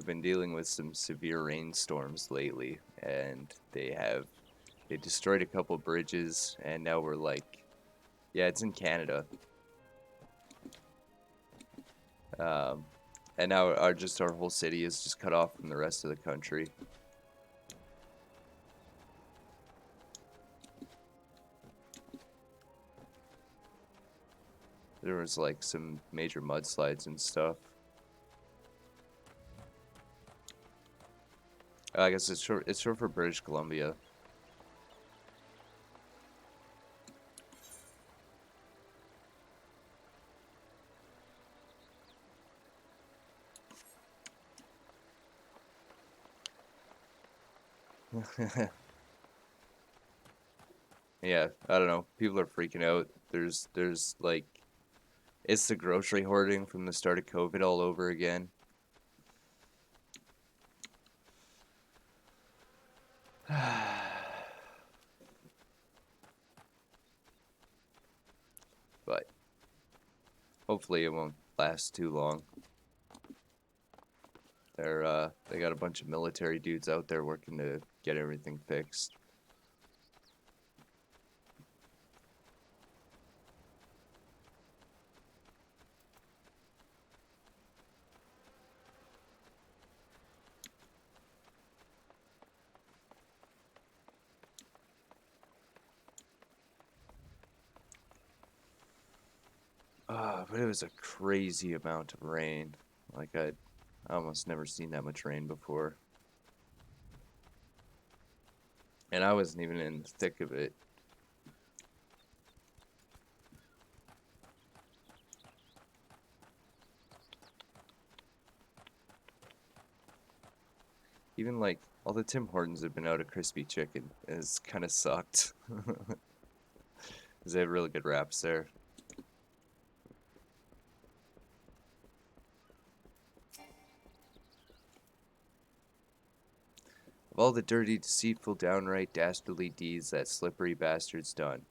been dealing with some severe rainstorms lately, and they destroyed a couple bridges, and now we're like, yeah, it's in Canada. Um, and now our whole city is just cut off from the rest of the country. There was like some major mudslides and stuff. I guess it's short for British Columbia. Yeah, I don't know. People are freaking out. There's like it's the grocery hoarding from the start of COVID all over again. But hopefully it won't last too long. They got a bunch of military dudes out there working to get everything fixed. But it was a crazy amount of rain. Like I almost never seen that much rain before. And I wasn't even in the thick of it. Even like all the Tim Hortons have been out of crispy chicken. It's kind of sucked. Because they have really good wraps there. Of all the dirty, deceitful, downright dastardly deeds that slippery bastard's done.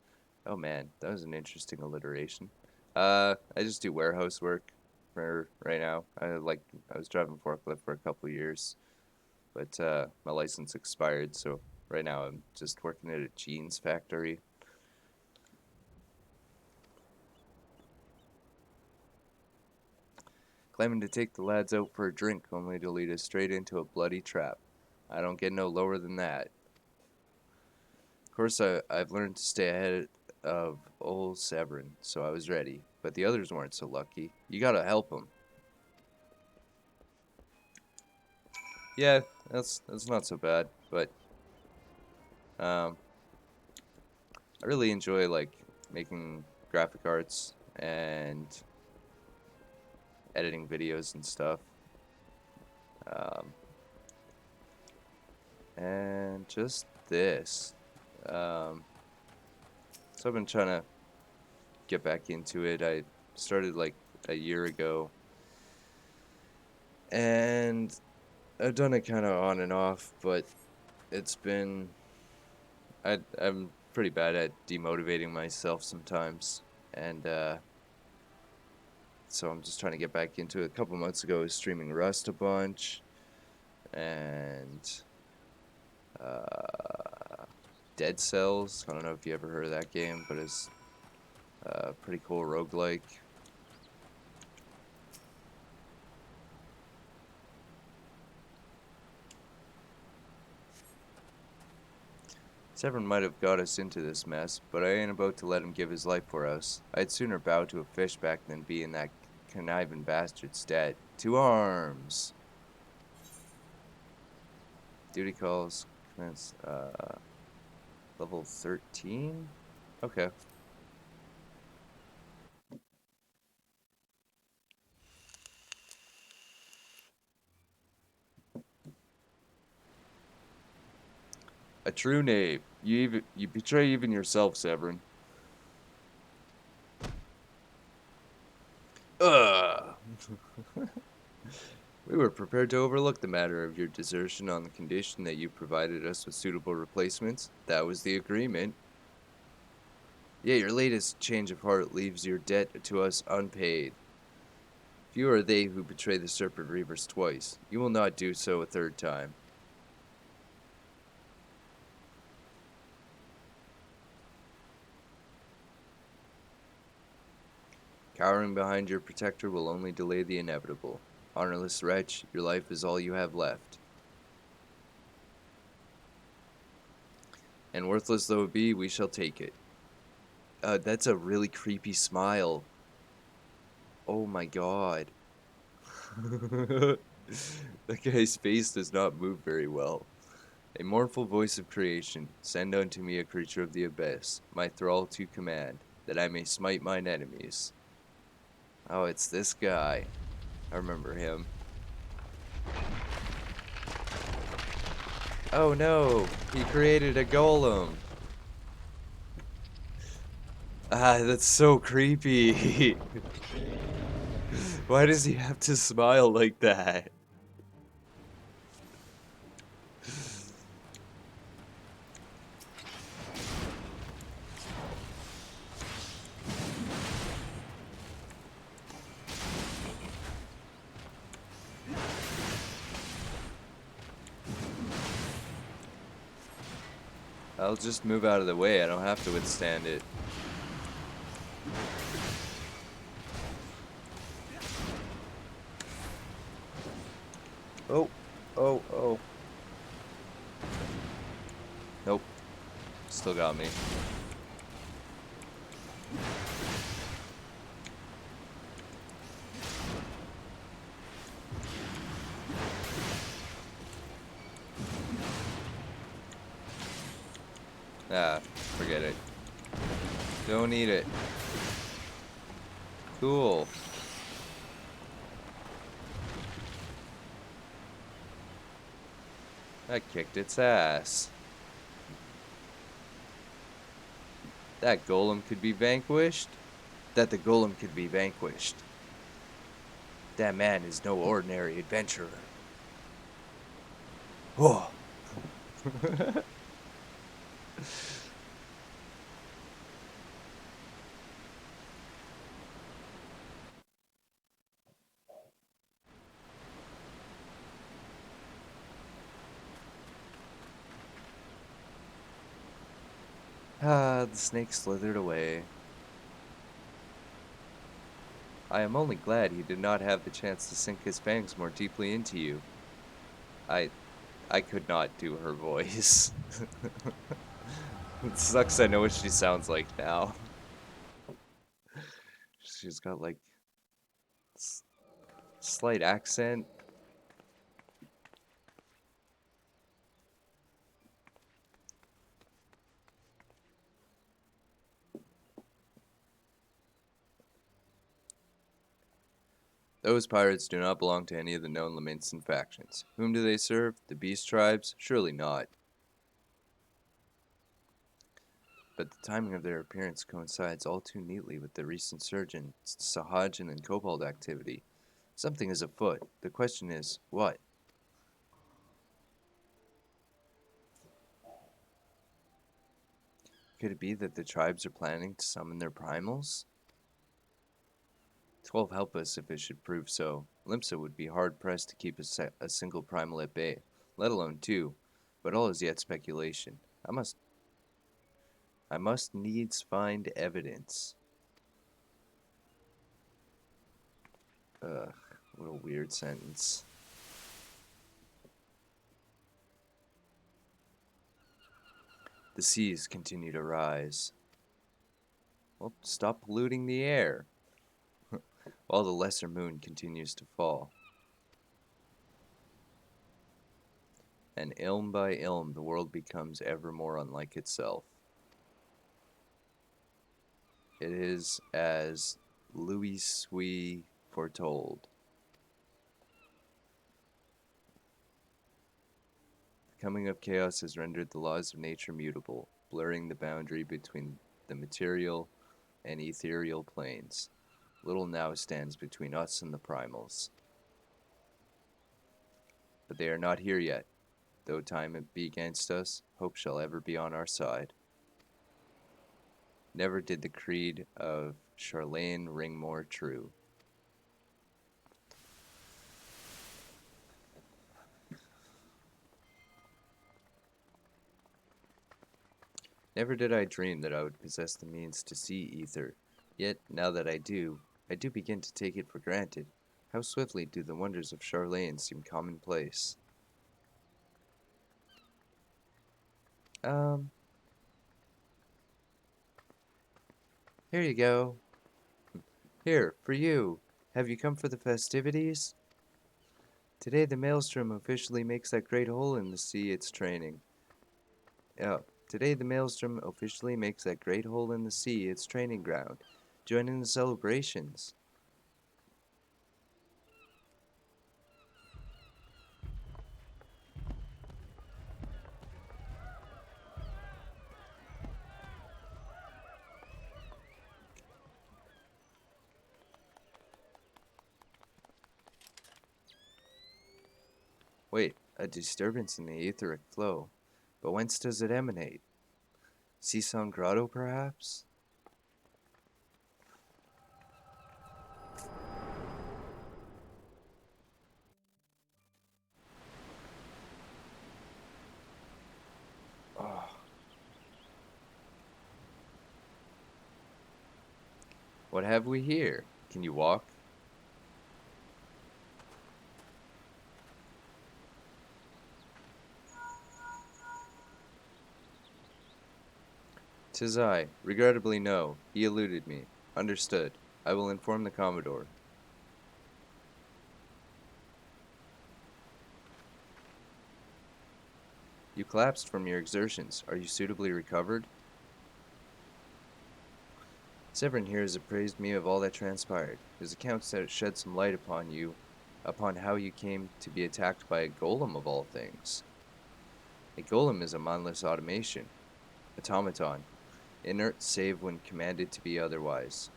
Oh man, that was an interesting alliteration. I just do warehouse work for right now. I was driving forklift for a couple of years, but my license expired, so right now I'm just working at a jeans factory. Claiming to take the lads out for a drink, only to lead us straight into a bloody trap. I don't get no lower than that. Of course, I've learned to stay ahead of old Severin, so I was ready. But the others weren't so lucky. You gotta help them. Yeah, that's not so bad, but I really enjoy like making graphic arts and editing videos and stuff. And just this. So I've been trying to get back into it. I started like a year ago, and I've done it kind of on and off, but it's been I'm pretty bad at demotivating myself sometimes, and so I'm just trying to get back into it. A couple months ago, I was streaming Rust a bunch, and Dead Cells. I don't know if you ever heard of that game, but it's a pretty cool roguelike. Severin might have got us into this mess, but I ain't about to let him give his life for us. I'd sooner bow to a fishback than be in that conniving bastard's stead. To arms! Duty calls commence, level 13? Okay. A true knave. You betray even yourself, Severin. Ugh! We were prepared to overlook the matter of your desertion on the condition that you provided us with suitable replacements. That was the agreement. Yet your latest change of heart leaves your debt to us unpaid. Few are they who betray the Serpent Reavers twice. You will not do so a third time. Cowering behind your protector will only delay the inevitable. Honorless wretch, your life is all you have left. And worthless though it be, we shall take it. That's a really creepy smile. Oh my god. That guy's face does not move very well. A mournful voice of creation, send unto me a creature of the abyss, my thrall to command, that I may smite mine enemies. Oh, it's this guy. I remember him. Oh no, he created a golem. Ah, that's so creepy. Why does he have to smile like that? I'll just move out of the way. I don't have to withstand it. Oh, oh, oh. Nope. Still got me. Ah, forget it. Don't eat it. Cool. That kicked its ass. That golem could be vanquished? That the golem could be vanquished. That man is no ordinary adventurer. Whoa. Ah, the snake slithered away. I am only glad he did not have the chance to sink his fangs more deeply into you. I could not do her voice. It sucks I know what she sounds like now. She's got like slight accent. Those pirates do not belong to any of the known Laminson factions. Whom do they serve? The Beast Tribes? Surely not. But the timing of their appearance coincides all too neatly with the recent surge in Sahajin and Kobold activity. Something is afoot. The question is, what? Could it be that the tribes are planning to summon their primals? 12 help us if it should prove so. Limsa would be hard-pressed to keep a single primal at bay, let alone two, but all is yet speculation. I must needs find evidence. Ugh, what a weird sentence. The seas continue to rise. Well, stop polluting the air. While the lesser moon continues to fall. And ilm by ilm, the world becomes ever more unlike itself. It is as Louis Sui foretold. The coming of chaos has rendered the laws of nature mutable, blurring the boundary between the material and ethereal planes. Little now stands between us and the primals. But they are not here yet. Though time be against us, hope shall ever be on our side. Never did the creed of Charlene ring more true. Never did I dream that I would possess the means to see ether. Yet, now that I do begin to take it for granted. How swiftly do the wonders of Charlene seem commonplace. Here you go. Here, for you. Have you come for the festivities? Today the Maelstrom officially makes that great hole in the sea its training. Today the Maelstrom officially makes that great hole in the sea its training ground. Join in the celebrations. Wait, a disturbance in the etheric flow. But whence does it emanate? Seasong Grotto, perhaps? Oh, What have we here? Can you walk? 'Tis I. Regrettably no. He eluded me. Understood. I will inform the Commodore. You collapsed from your exertions. Are you suitably recovered? Severin here has appraised me of all that transpired. His account shed some light upon how you came to be attacked by a golem of all things. A golem is a mindless automaton, inert save when commanded to be otherwise.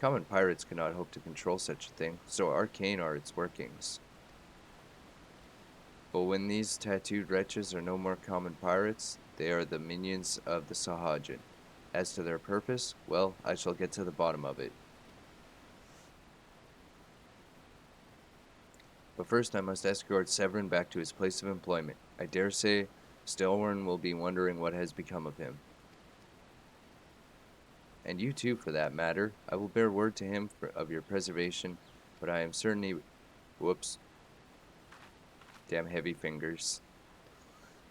Common pirates cannot hope to control such a thing, so arcane are its workings. But when these tattooed wretches are no more common pirates, they are the minions of the Sahajin. As to their purpose, well, I shall get to the bottom of it. But first I must escort Severin back to his place of employment. I dare say Stelwern will be wondering what has become of him. And you too, for that matter. I will bear word to him of your preservation, but I am certain he... Whoops. Damn heavy fingers.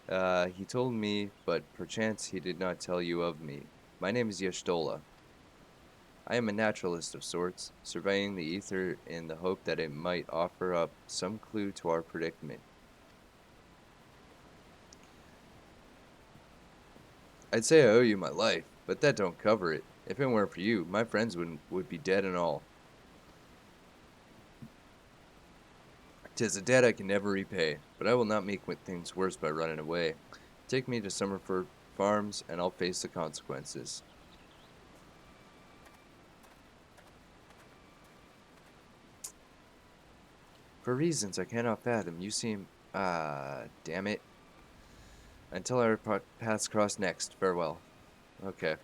He told me, but perchance he did not tell you of me. My name is Yashtola. I am a naturalist of sorts, surveying the ether in the hope that it might offer up some clue to our predicament. I'd say I owe you my life, but that don't cover it. If it weren't for you, my friends would be dead and all. 'Tis a debt I can never repay, but I will not make things worse by running away. Take me to Summerford Farms, and I'll face the consequences. For reasons I cannot fathom, you seem... damn it. Until our paths cross next, farewell. Okay.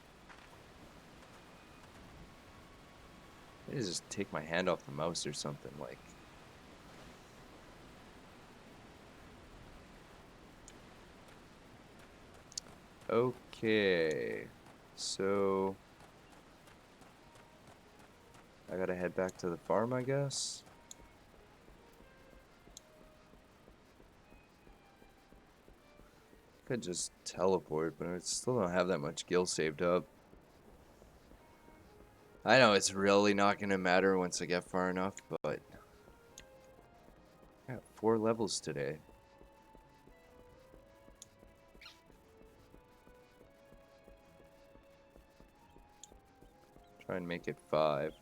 I need to just take my hand off the mouse or something, like... Okay. So... I gotta head back to the farm, I guess? Could just teleport, but I still don't have that much gil saved up. I know it's really not gonna matter once I get far enough, but... I got 4 levels today. Try and make it 5.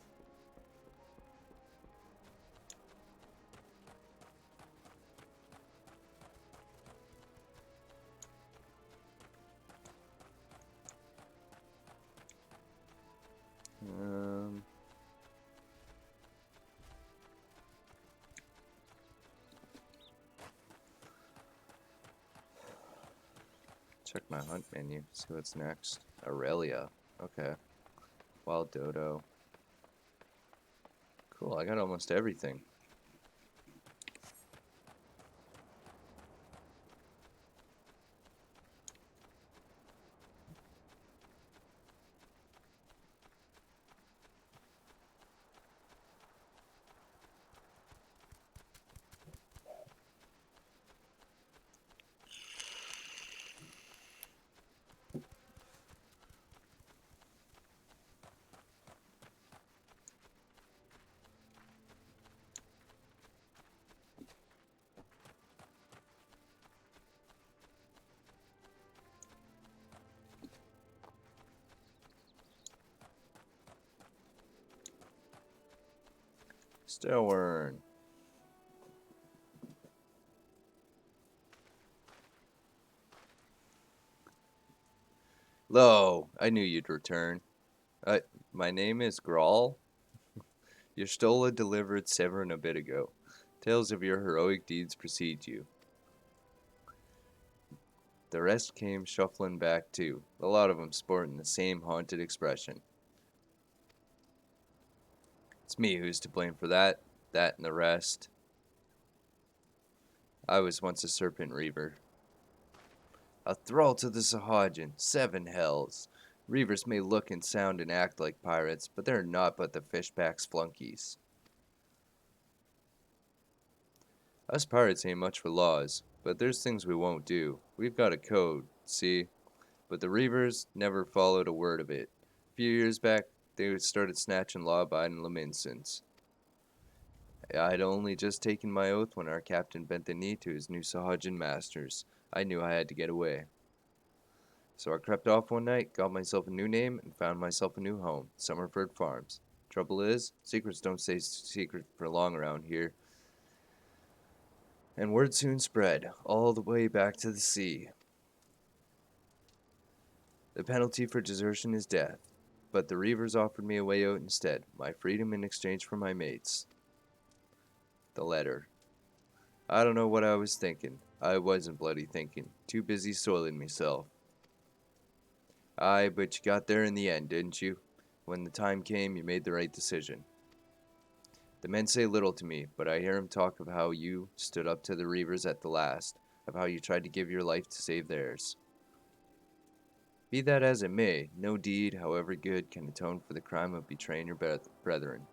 Check my hunt menu, see what's next. Aurelia. Okay. Wild dodo. Cool, I got almost everything. Stelwern. Lo, I knew you'd return. My name is Grawl. Your Stola delivered Severin a bit ago. Tales of your heroic deeds precede you. The rest came shuffling back too, a lot of them sporting the same haunted expression. It's me who's to blame for that and the rest. I was once a serpent reaver. A thrall to the Sahajin, 7 hells. Reavers may look and sound and act like pirates, but they're not but the fishbacks flunkies. Us pirates ain't much for laws, but there's things we won't do. We've got a code, see? But the Reavers never followed a word of it. A few years back, they started snatching law-abiding Laminsons. I'd only just taken my oath when our captain bent the knee to his new Sahajin masters. I knew I had to get away. So I crept off one night, got myself a new name, and found myself a new home, Summerford Farms. Trouble is, secrets don't stay secret for long around here. And word soon spread, all the way back to the sea. The penalty for desertion is death, but the Reavers offered me a way out instead, my freedom in exchange for my mates. The letter. I don't know what I was thinking. I wasn't bloody thinking. Too busy soiling myself. Aye, but you got there in the end, didn't you? When the time came, you made the right decision. The men say little to me, but I hear 'em talk of how you stood up to the Reavers at the last, of how you tried to give your life to save theirs. Be that as it may, no deed, however good, can atone for the crime of betraying your brethren.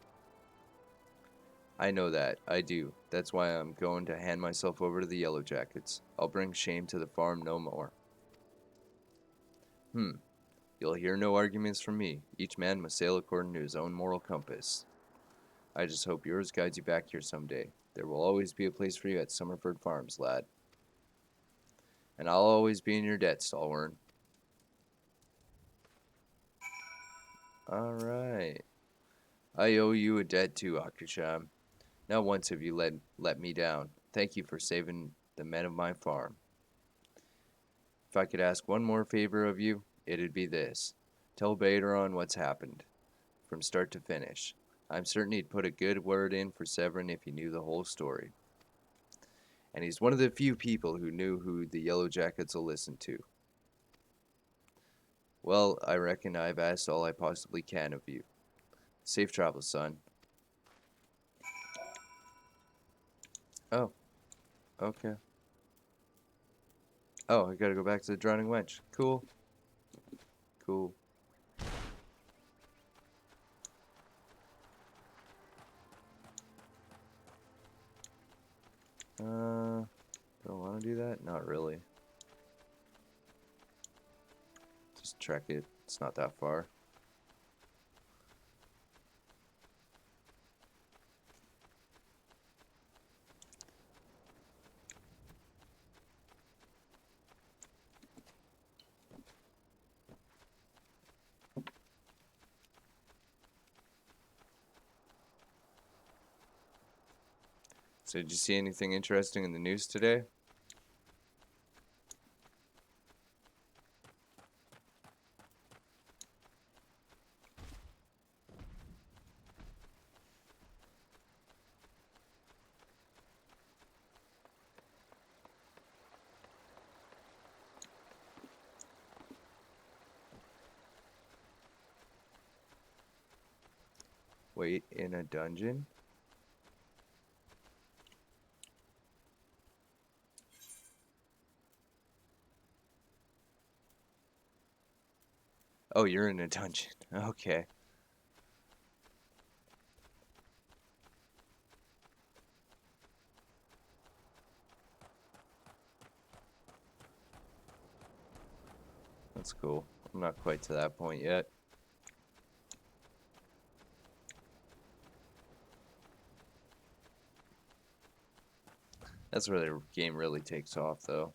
I know that, I do. That's why I'm going to hand myself over to the Yellow Jackets. I'll bring shame to the farm no more. You'll hear no arguments from me. Each man must sail according to his own moral compass. I just hope yours guides you back here someday. There will always be a place for you at Summerford Farms, lad. And I'll always be in your debt, Stalwern. Alright. I owe you a debt too, Akusham. Not once have you let me down. Thank you for saving the men of my farm. If I could ask one more favor of you, it'd be this. Tell Baderon what's happened, from start to finish. I'm certain he'd put a good word in for Severin if he knew the whole story. And he's one of the few people who knew who the Yellow Jackets will listen to. Well, I reckon I've asked all I possibly can of you. Safe travels, son. Oh, okay. Oh, I gotta go back to the Drowning Wench. Cool. Cool. Don't want to do that? Not really. Just trek it. It's not that far. So did you see anything interesting in the news today? Wait in a dungeon? Oh, you're in a dungeon. Okay. That's cool. I'm not quite to that point yet. That's where the game really takes off, though.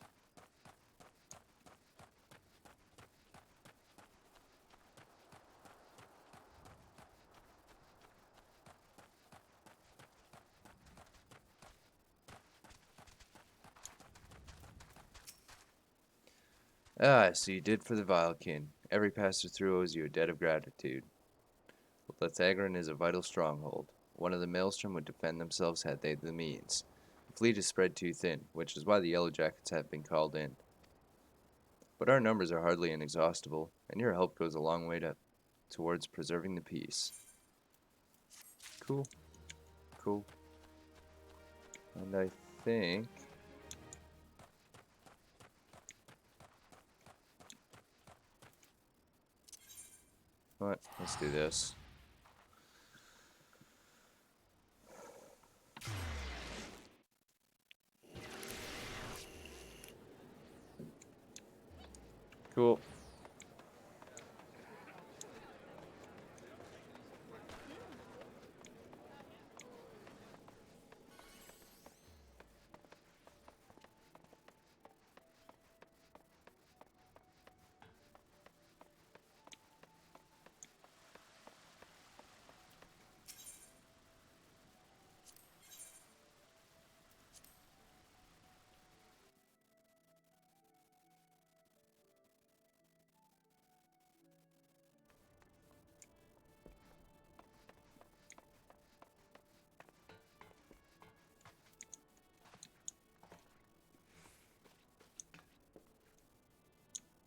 Ah, so you did for the Vilekin. Every passer through owes you a debt of gratitude. Lethagrin is a vital stronghold. One of the Maelstrom would defend themselves had they the means. The fleet is spread too thin, which is why the Yellow Jackets have been called in. But our numbers are hardly inexhaustible, and your help goes a long way towards preserving the peace. Cool. Cool. And I think... What? Let's do this. Cool.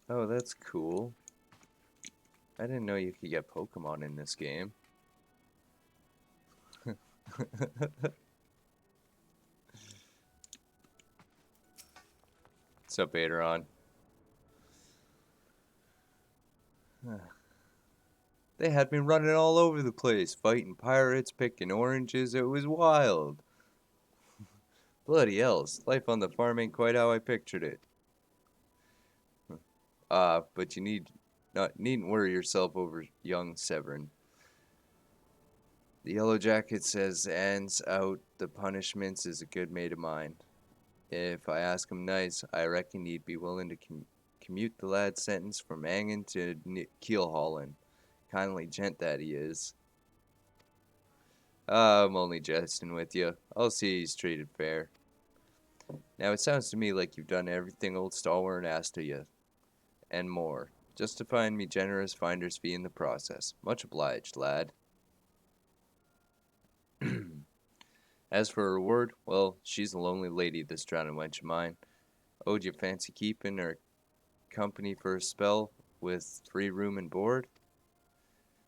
Oh, that's cool. I didn't know you could get Pokemon in this game. What's up, Aderon? They had me running all over the place, fighting pirates, picking oranges. It was wild. Bloody hells, life on the farm ain't quite how I pictured it. But you needn't worry yourself over young Severin. The Yellow Jacket says, "Anne's out. The punishments is a good mate of mine. If I ask him nice, I reckon he'd be willing to commute the lad's sentence from hanging to keel hauling. Kindly gent that he is." I'm only jesting with you. I'll see he's treated fair. Now it sounds to me like you've done everything old Stalwart asked of you, and more. Just to find me generous finder's fee in the process. Much obliged, lad. As for a reward, well, she's a lonely lady, this drowning wench of mine. Owed you fancy keeping her company for a spell, with free room and board?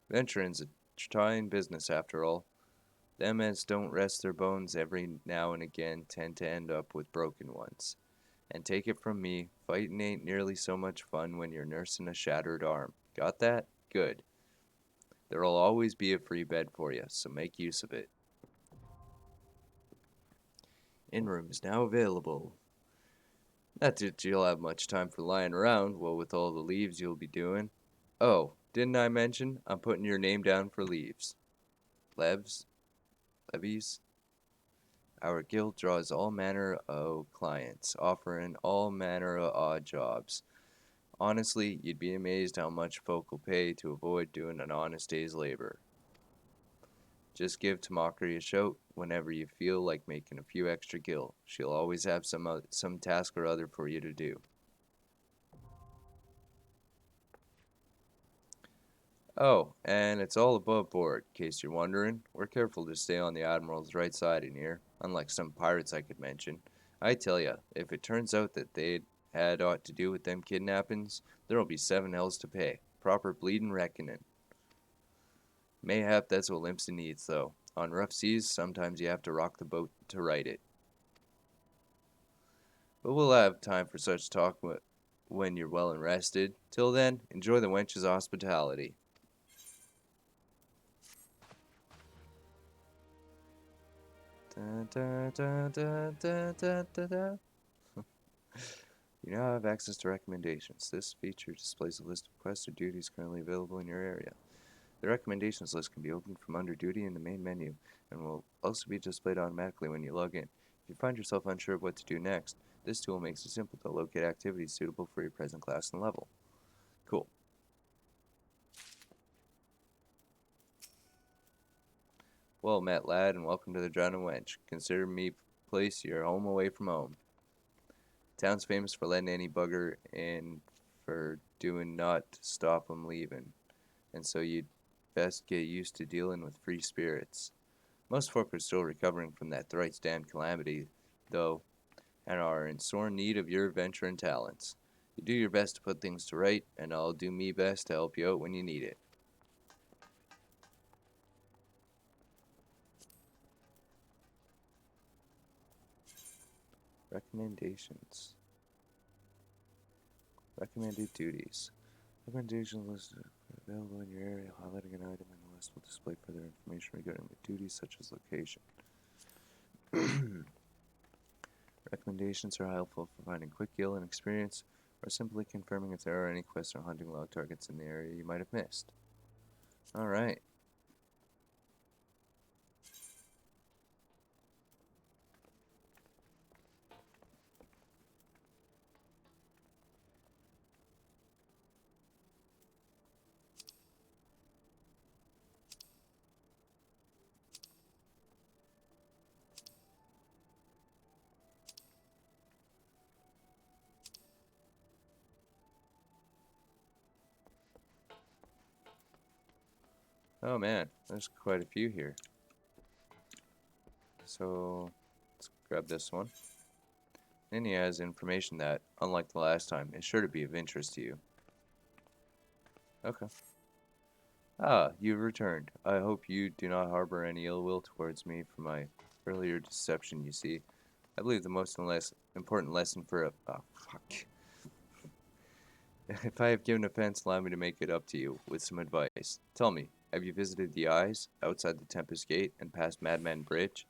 Venturing's a trying business after all. Them as don't rest their bones every now and again tend to end up with broken ones. And take it from me, fighting ain't nearly so much fun when you're nursing a shattered arm. Got that? Good. There'll always be a free bed for you, so make use of it. In-room is now available. Not that you'll have much time for lying around, what with all the leaves you'll be doing. Oh, didn't I mention I'm putting your name down for leaves? Levies? Our guild draws all manner of clients, offering all manner of odd jobs. Honestly, you'd be amazed how much folk will pay to avoid doing an honest day's labor. Just give Tamaki a shout whenever you feel like making a few extra gil. She'll always have some task or other for you to do. Oh, and it's all above board, in case you're wondering. We're careful to stay on the Admiral's right side in here, unlike some pirates I could mention. I tell ya, if it turns out that they'd had aught to do with them kidnappings, there'll be 7 hells to pay. Proper bleedin' reckoning. Mayhap that's what Limpston needs, though. On rough seas, sometimes you have to rock the boat to right it. But we'll have time for such talk when you're well and rested. Till then, enjoy the wench's hospitality. Da, da, da, da, da, da, da. You now have access to recommendations. This feature displays a list of quests or duties currently available in your area. The recommendations list can be opened from under duty in the main menu and will also be displayed automatically when you log in. If you find yourself unsure of what to do next, this tool makes it simple to locate activities suitable for your present class and level. Cool. Well met, lad, and welcome to the Drowning Wench. Consider me place your home away from home. Town's famous for letting any bugger in for doing naught to stop 'em leaving, and so you'd best get used to dealing with free spirits. Most folk are still recovering from that thrice damned calamity, though, and are in sore need of your adventuring talents. You do your best to put things to right, and I'll do me best to help you out when you need it. Recommendations. Recommended duties. Recommendation list available in your area. Highlighting an item in the list will display further information regarding the duties such as location. Recommendations are helpful for finding quick kill and experience, or simply confirming if there are any quests or hunting log targets in the area you might have missed. Alright. Oh man, there's quite a few here. So, let's grab this one. And he has information that, unlike the last time, is sure to be of interest to you. Okay. Ah, you've returned. I hope you do not harbor any ill will towards me for my earlier deception, you see. I believe the most important lesson for a... Oh, fuck. If I have given offense, allow me to make it up to you with some advice. Tell me, have you visited the Eyes, outside the Tempest Gate, and past Madman Bridge?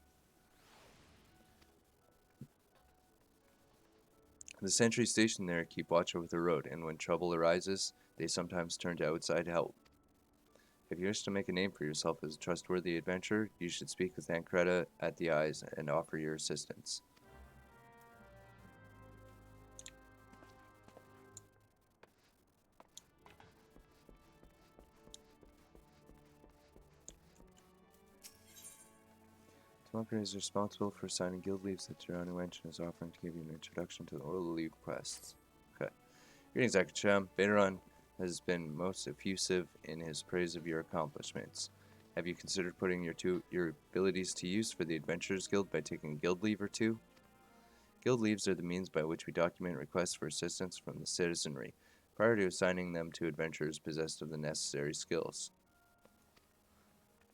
The sentries stationed there keep watch over the road, and when trouble arises, they sometimes turn to outside help. If you wish to make a name for yourself as a trustworthy adventurer, you should speak with Ancreta at the Eyes and offer your assistance. Summerford is responsible for assigning guild leaves that your new entrant is offering to give you an introduction to the Oral League quests. Okay. Greetings, Akacham. Veyron has been most effusive in his praise of your accomplishments. Have you considered putting your abilities to use for the Adventurers Guild by taking a guild leave or two? Guild leaves are the means by which we document requests for assistance from the citizenry, prior to assigning them to adventurers possessed of the necessary skills.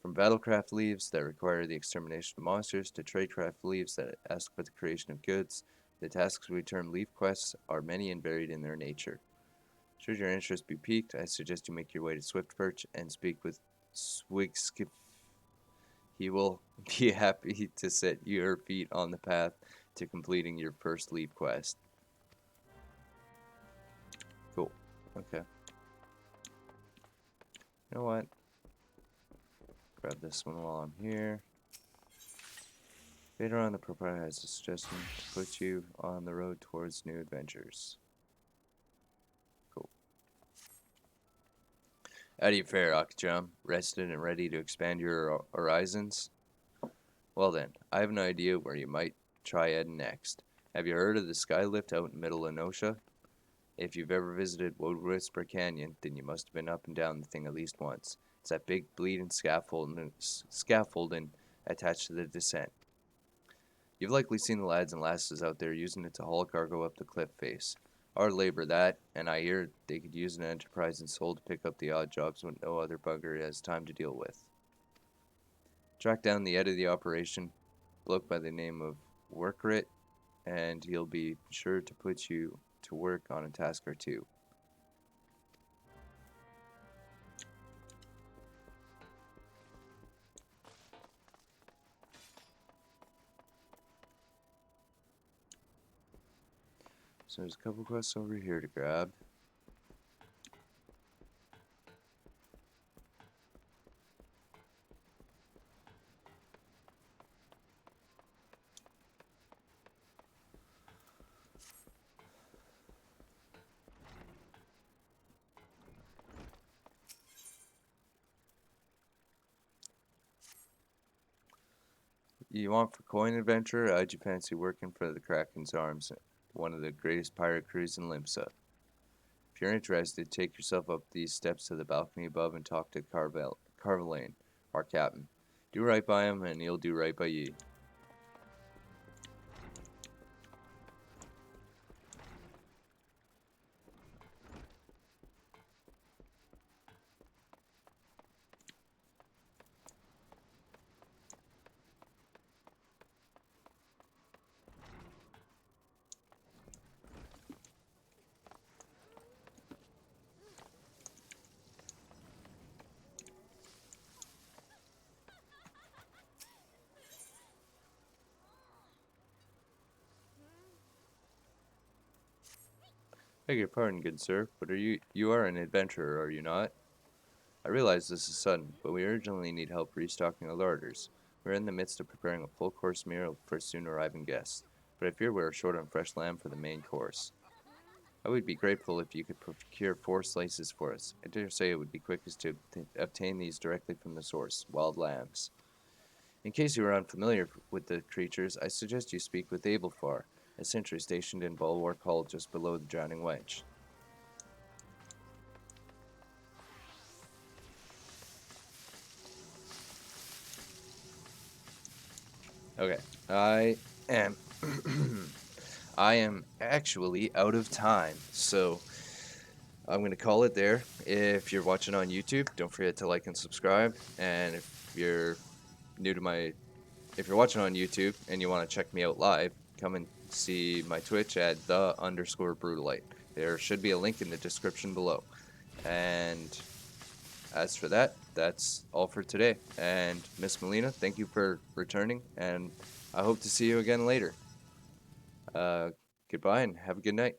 From battlecraft leaves that require the extermination of monsters to tradecraft leaves that ask for the creation of goods, the tasks we term leave quests are many and varied in their nature. Should your interest be piqued, I suggest you make your way to Swiftperch and speak with ffxiv. He will be happy to set your feet on the path to completing your first leave quest. Cool. Okay. You know what? Grab this one while I'm here. Later on, the proprietor has a suggestion to put you on the road towards new adventures. Cool. How do you fare, Akacham? Rested and ready to expand your horizons? Well then, I have an idea where you might try heading next. Have you heard of the Skylift out in middle of Nosha? If you've ever visited Wood Whisper Canyon, then you must have been up and down the thing at least once. It's that big bleeding scaffolding attached to the descent. You've likely seen the lads and lasses out there using it to haul cargo up the cliff face. Hard labor that, and I hear they could use an enterprise and soul to pick up the odd jobs when no other bugger has time to deal with. Track down the head of the operation, a bloke by the name of Workrit, and he'll be sure to put you to work on a task or two. So there's a couple quests over here to grab. You want for coin adventure? I'd you fancy working for the Kraken's Arms, one of the greatest pirate crews in Limsa. If you're interested, take yourself up these steps to the balcony above and talk to Carvelane, our captain. Do right by him, and he'll do right by ye. Beg your pardon, good sir, but you are an adventurer, are you not? I realize this is sudden, but we urgently need help restocking the larders. We're in the midst of preparing a full course meal for soon arriving guests, but I fear we're short on fresh lamb for the main course. I would be grateful if you could procure 4 slices for us. I dare say it would be quickest to obtain these directly from the source, wild lambs. In case you are unfamiliar with the creatures, I suggest you speak with Abelfar, a sentry stationed in Bulwark Hall just below the Drowning Wench. Okay, I am I am actually out of time, so I'm gonna call it there. If you're watching on YouTube, don't forget to like and subscribe. And new to my, if you're watching on YouTube and you want to check me out live, come and see my Twitch at _brutalite. There should be a link in the description below. And as for that, that's all for today. And Miss Melina, thank you for returning, and I hope to see you again later. Uh, Goodbye and have a good night.